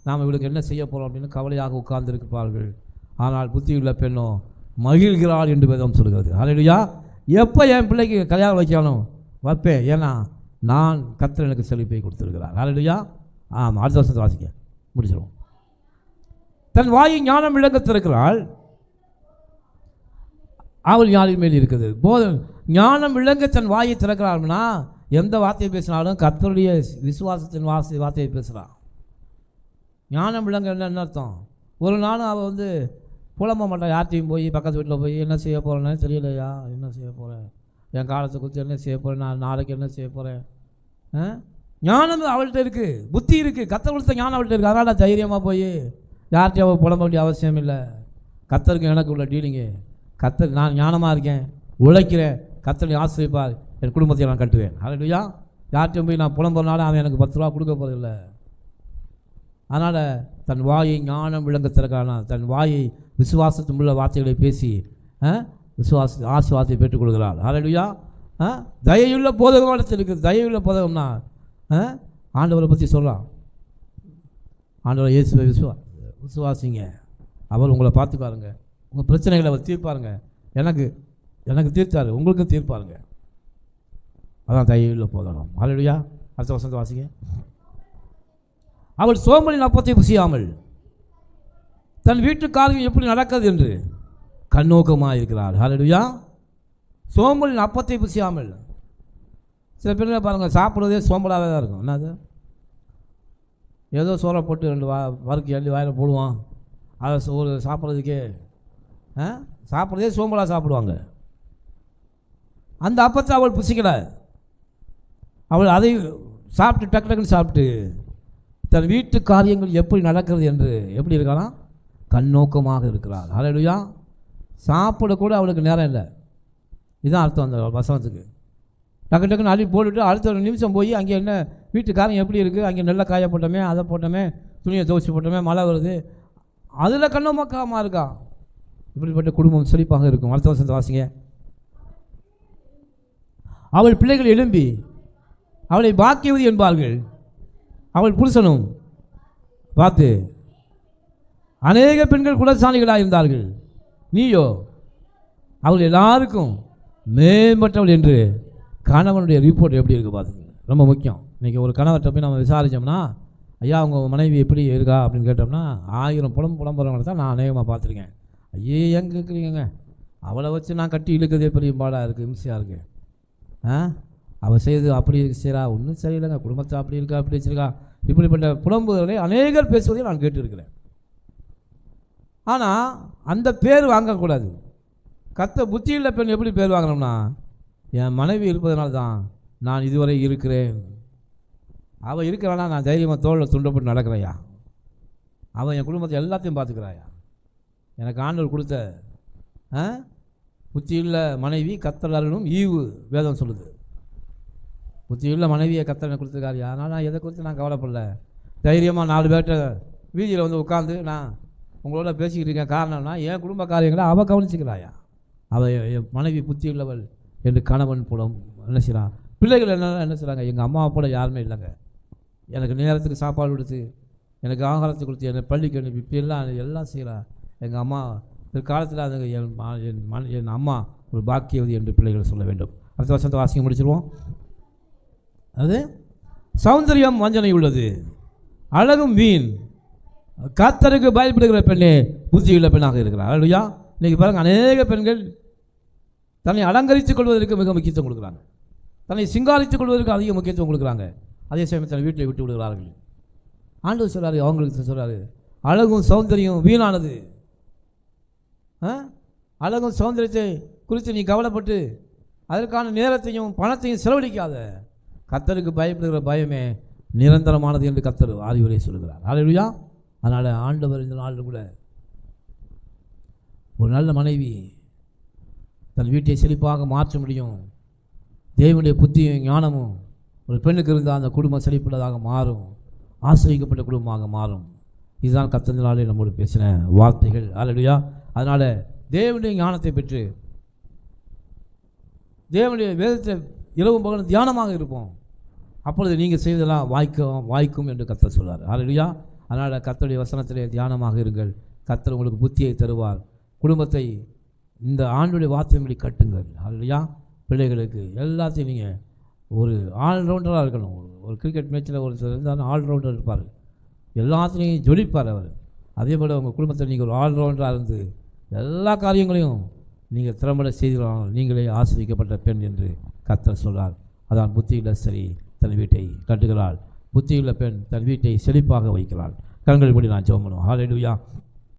நாம் இவளுக்கு என்ன செய்ய போகிறோம் அப்படின்னு கவலையாக உட்கார்ந்துருப்பார்கள். ஆனால் புத்தியுள்ள பெண்ணோ மகிழ்கிறாள் என்று வேதம் சொல்கிறது. அல்லேலூயா. எப்போ என் பிள்ளைக்கு கல்யாணம் வைக்கணும் வைப்பேன், ஏன்னா நான் கர்த்தர் எனக்கு செழிப்பை கொடுத்துருக்கிறார். அல்லேலூயா. ஆமாம். அடுத்த வருஷத்தை வாசிக்க முடிச்சிடுவோம். தன் வாயை ஞானம் விளங்கத்திருக்கிறாள், அவள் ஞானின் மேல் இருக்குது. ஞானம் விளங்க தன் வாயை திறக்கிறாள்னா எந்த வார்த்தையை பேசினாலும் கர்த்தருடைய விசுவாசத்தின் வார்த்தையை பேசுகிறான். ஞானம் விளங்க என்ன அர்த்தம், ஒரு நாளும் அவள் புலம்ப மாட்டான். யார்ட்டையும் போய் பக்கத்து வீட்டில் போய் என்ன செய்ய போகிறேன்னு தெரியலையா, என்ன செய்ய போகிறேன், என் காலத்தை குறித்து என்ன செய்ய போகிறேன், நான் நாளைக்கு என்ன செய்ய போகிறேன். ஞானம் அவள்கிட்ட இருக்குது, புத்தி இருக்குது, கர்த்தர் கொடுத்த ஞானம் அவள்கிட்ட இருக்குது. அதனால் தைரியமாக போய் யார்கிட்டையும் அவள் புலம்ப வேண்டிய அவசியம் இல்லை. கர்த்தருக்கு எனக்கு உள்ள டீலிங்கு, கர்த்தர் நான் ஞானமாக இருக்கேன், உழைக்கிறேன், கர்த்தரை ஆசிரியப்பார், என் குடும்பத்தை நான் கட்டுவேன். அல்லேலூயா. யார்கிட்டையும் போய் நான் புலம்புறனால அவன் எனக்கு 10 ரூபா கொடுக்க போகிறதில்லை. அதனால் தன் வாயை ஞானம் விளங்க திறக்கானா, தன் வாயை விசுவாசத்து உள்ள வார்த்தைகளை பேசி ஆசீர்வாதத்தை பெற்றுக் கொடுக்கிறாள். அல்லேலூயா. தயையுள்ள போதகம் இடத்தில் இருக்குது. தயையுள்ள போதகம்னா ஆண்டவரை பற்றி சொல்லலாம். ஆண்டவரை இயேசுவை விசுவாசிங்க, அவர் உங்களை பார்த்துக்காருங்க, உங்கள் பிரச்சனைகளை அவர் தீர்ப்பாருங்க. எனக்கு தீர்த்தாரு, உங்களுக்கும் தீர்ப்பாருங்க. அதான் தயையுள்ள போதகம். அல்லேலூயா. அடுத்த வசனத்தை வாசிங்க. அவள் சோம்பலின் அப்பத்தை புசியாமல் தன் வீட்டு காரியம் எப்படி நடக்கிறது என்று கண்ணோக்கமாக இருக்கிறார். ஹல்லேலூயா. சோம்பலின் அப்பத்தை புசியாமல். சில பேர் பாருங்கள், சாப்பிடுவதே சோம்பலாகவே தான் இருக்கும். என்னது, ஏதோ சோறை போட்டு 2 வறுக்கு எள்ளி வாயில் போடுவான், அதை ஒரு சாப்பிட்றதுக்கே சாப்பிட்றதே சோம்பலாக சாப்பிடுவாங்க. அந்த அப்பத்தை அவள் புசிக்கலை. அவள் அதை சாப்பிட்டு டக்கு டக்குன்னு சாப்பிட்டு தன் வீட்டு காரியங்கள் எப்படி நடக்கிறது என்று எப்படி இருக்கலாம், கண்ணோக்கமாக இருக்கிறார். ஹல்லேலூயா. சாப்பிடக்கூட அவளுக்கு நேரம் இல்லை. இதுதான் அர்த்தம் அந்த வசனத்துக்கு. டக்கு டக்குன்னு அள்ளி போட்டுவிட்டு அடுத்த 1 நிமிஷம் போய் அங்கே என்ன வீட்டு காரியம் எப்படி இருக்குது, அங்கே நெல்லை காய போட்டோமே, அதை போட்டோமே, துணியை துவைச்சி போட்டோமே, மழை வருது, அதில் கண்ணோக்கமாக இருக்கா. இப்படிப்பட்ட குடும்பம் செழிப்பாக இருக்கும். அடுத்த வசனத்தை வாசிங்க. அவள் பிள்ளைகள் எழும்பி அவளை பாக்கியவதி என்பார்கள். அவள் புருஷனும் பார்த்து அநேக பெண்கள் குலசாலிகளாக இருந்தார்கள், நீயோ அவள் எல்லாருக்கும் மேம்பட்டவள் என்று கணவனுடைய ரிப்போர்ட் எப்படி இருக்குது பார்த்துங்க. ரொம்ப முக்கியம். இன்றைக்கி ஒரு கணவர்கிட்ட போய் நம்ம விசாரித்தோம்னா, ஐயா அவங்க மனைவி எப்படி இருக்கா அப்படின்னு கேட்டோம்னா 1000 புலம்புறவங்களை தான் நான் அநேகமாக பார்த்துருக்கேன். ஐயே ஏன் கேட்குறீங்க, அவளை வச்சு நான் கட்டி இழுக்கிறதே பெரிய பாடாக இருக்குது, இம்சையாக இருக்குது. அவள் செய்து அப்படி செய்கிறா, ஒன்றும் சரியில்லைங்க, குடும்பத்தை அப்படி இருக்கா அப்படி வச்சுருக்கா, இப்படிப்பட்ட புலம்புகளை அநேகர் பேசுவதை நான் கேட்டுருக்கிறேன். ஆனால் அந்த பேர் வாங்கக்கூடாது. புத்தியுள்ள பெண் எப்படி பேர் வாங்கணும்னா, என் மனைவி இருப்பதனால தான் நான் இதுவரை இருக்கிறேன். அவள் இருக்கிறானா நான் தைரியமாக தோளில் துண்டப்பட்டு நடக்கிறேயா, அவள் என் குடும்பத்தை எல்லாத்தையும் பார்த்துக்கிறாயா. எனக்கு ஆண்டவர் கொடுத்த புத்தியுள்ள மனைவி கர்த்தர் அருளும் ஈவு வேதம் சொல்லுது. புத்தியுள்ள மனைவியை கர்த்தர் எனக்கு கொடுத்துருக்காரு. அதனால் நான் எதை குறித்து நான் கவலைப்படல. தைரியமாக 4 பேர்கிட்ட வீதியில் வந்து உட்காந்து நான் உங்களோட பேசிக்கிட்டு இருக்கேன். காரணம்னா என் குடும்ப காரியங்களை அவள் கவனிச்சுக்கிறாயா. அவள் என் மனைவி புத்தியுள்ளவள் என்று கணவன் புலம் என்ன செய்கிறான். பிள்ளைகள் என்ன செய்கிறாங்க, எங்கள் அம்மாவை போல யாருமே இல்லைங்க, எனக்கு நேரத்துக்கு சாப்பாடு கொடுத்து எனக்கு ஆகாரத்தை கொடுத்து என்னை பள்ளிக்கு அனுப்பி இப்படியெல்லாம் எல்லாம் செய்கிறான் எங்கள் அம்மா. பிற்காலத்தில் அது என் அம்மா ஒரு பாக்கியவதி என்று பிள்ளைகள் சொல்ல வேண்டும். அடுத்த வருஷத்தை வாசிக்க முடிச்சிருவோம். அது சௌந்தரியம் வஞ்சனை உள்ளது, அழகும் வீண், கர்த்தருக்கு பயப்படுகிற பெண்ணே புத்தியுள்ள பெண்ணாக இருக்கிறார். அல்லேலூயா. இன்றைக்கி பாருங்கள், அநேக பெண்கள் தன்னை அலங்கரித்துக் கொள்வதற்கு மிக முக்கியத்துவம் கொடுக்குறாங்க, தன்னை சிங்காரித்துக் கொள்வதற்கு அதிக முக்கியத்துவம் கொடுக்குறாங்க. அதே சமயத்தில் வீட்டில் விட்டு விடுகிறார்கள். ஆண்டவர் சொல்கிறாரு, அவங்களுக்கு சொல்கிறாரு, அழகும் சௌந்தரியம் வீணானது. அழகும் சௌந்தரியத்தை குறித்து நீ கவலைப்பட்டு அதற்கான நேரத்தையும் பணத்தையும் செலவழிக்காத. கர்த்தருக்கு பயப்படுகிற பயமே நிரந்தரமானது என்று கர்த்தர் அறிவுரை சொல்கிறார். அல்லேலூயா. அதனால் ஆண்டவர் இந்த நாளில் கூட ஒரு நல்ல மனைவி தன் வீட்டை செழிப்பாக மாற்ற முடியும். தேவனுடைய புத்தியும் ஞானமும் ஒரு பெண்ணுக்கு இருந்தால் அந்த குடும்பம் செழிப்புள்ளதாக மாறும், ஆசிரியக்கப்பட்ட குடும்பமாக மாறும். இதுதான் கர்த்தர் நாளே நம்மோடு பேசின வார்த்தைகள். அல்லேலூயா. அதனால் தேவனுடைய ஞானத்தை பெற்று தேவனுடைய வேதத்தை இரவும் பகலும் தியானமாக இருப்போம். அப்பொழுது நீங்கள் செய்ததெல்லாம் வாய்க்கும் என்று கர்த்தர் சொல்வார். அல்லேலூயா. அதனால் கர்த்தருடைய வசனத்திலே தியானமாக இருங்கள். கர்த்தர் உங்களுக்கு புத்தியை தருவார். குடும்பத்தை இந்த ஆண்டுடைய வார்த்தையின்படி கட்டுங்கள். அல்லேலூயா. பிள்ளைகளுக்கு எல்லாத்தையும் நீங்கள் ஒரு ஆல்ரவுண்டராக இருக்கணும். ஒரு கிரிக்கெட் மேட்ச்சில் ஒரு இருந்தாலும் ஆல்ரவுண்டர் இருப்பார், எல்லாத்துலேயும் ஜொலிப்பார் அவர். அதே போல் உங்கள் குடும்பத்தில் நீங்கள் ஒரு ஆல்ரவுண்டராக இருந்து எல்லா காரியங்களையும் நீங்கள் திறம்பட செய்கிறாங்க. நீங்களே ஆசிரியக்கப்பட்ட பெண் என்று கர்த்தர் சொல்கிறார். அதான் புத்தியுள்ள ஸ்திரீ தன் வீட்டை கட்டுகிறாள், புத்தியுள்ள பெண் தன் வீட்டை செழிப்பாக வைக்கிறாள். கண்கள் மூடி நான் ஜெபம் பண்ணுவோம். ஹல்லேலூயா.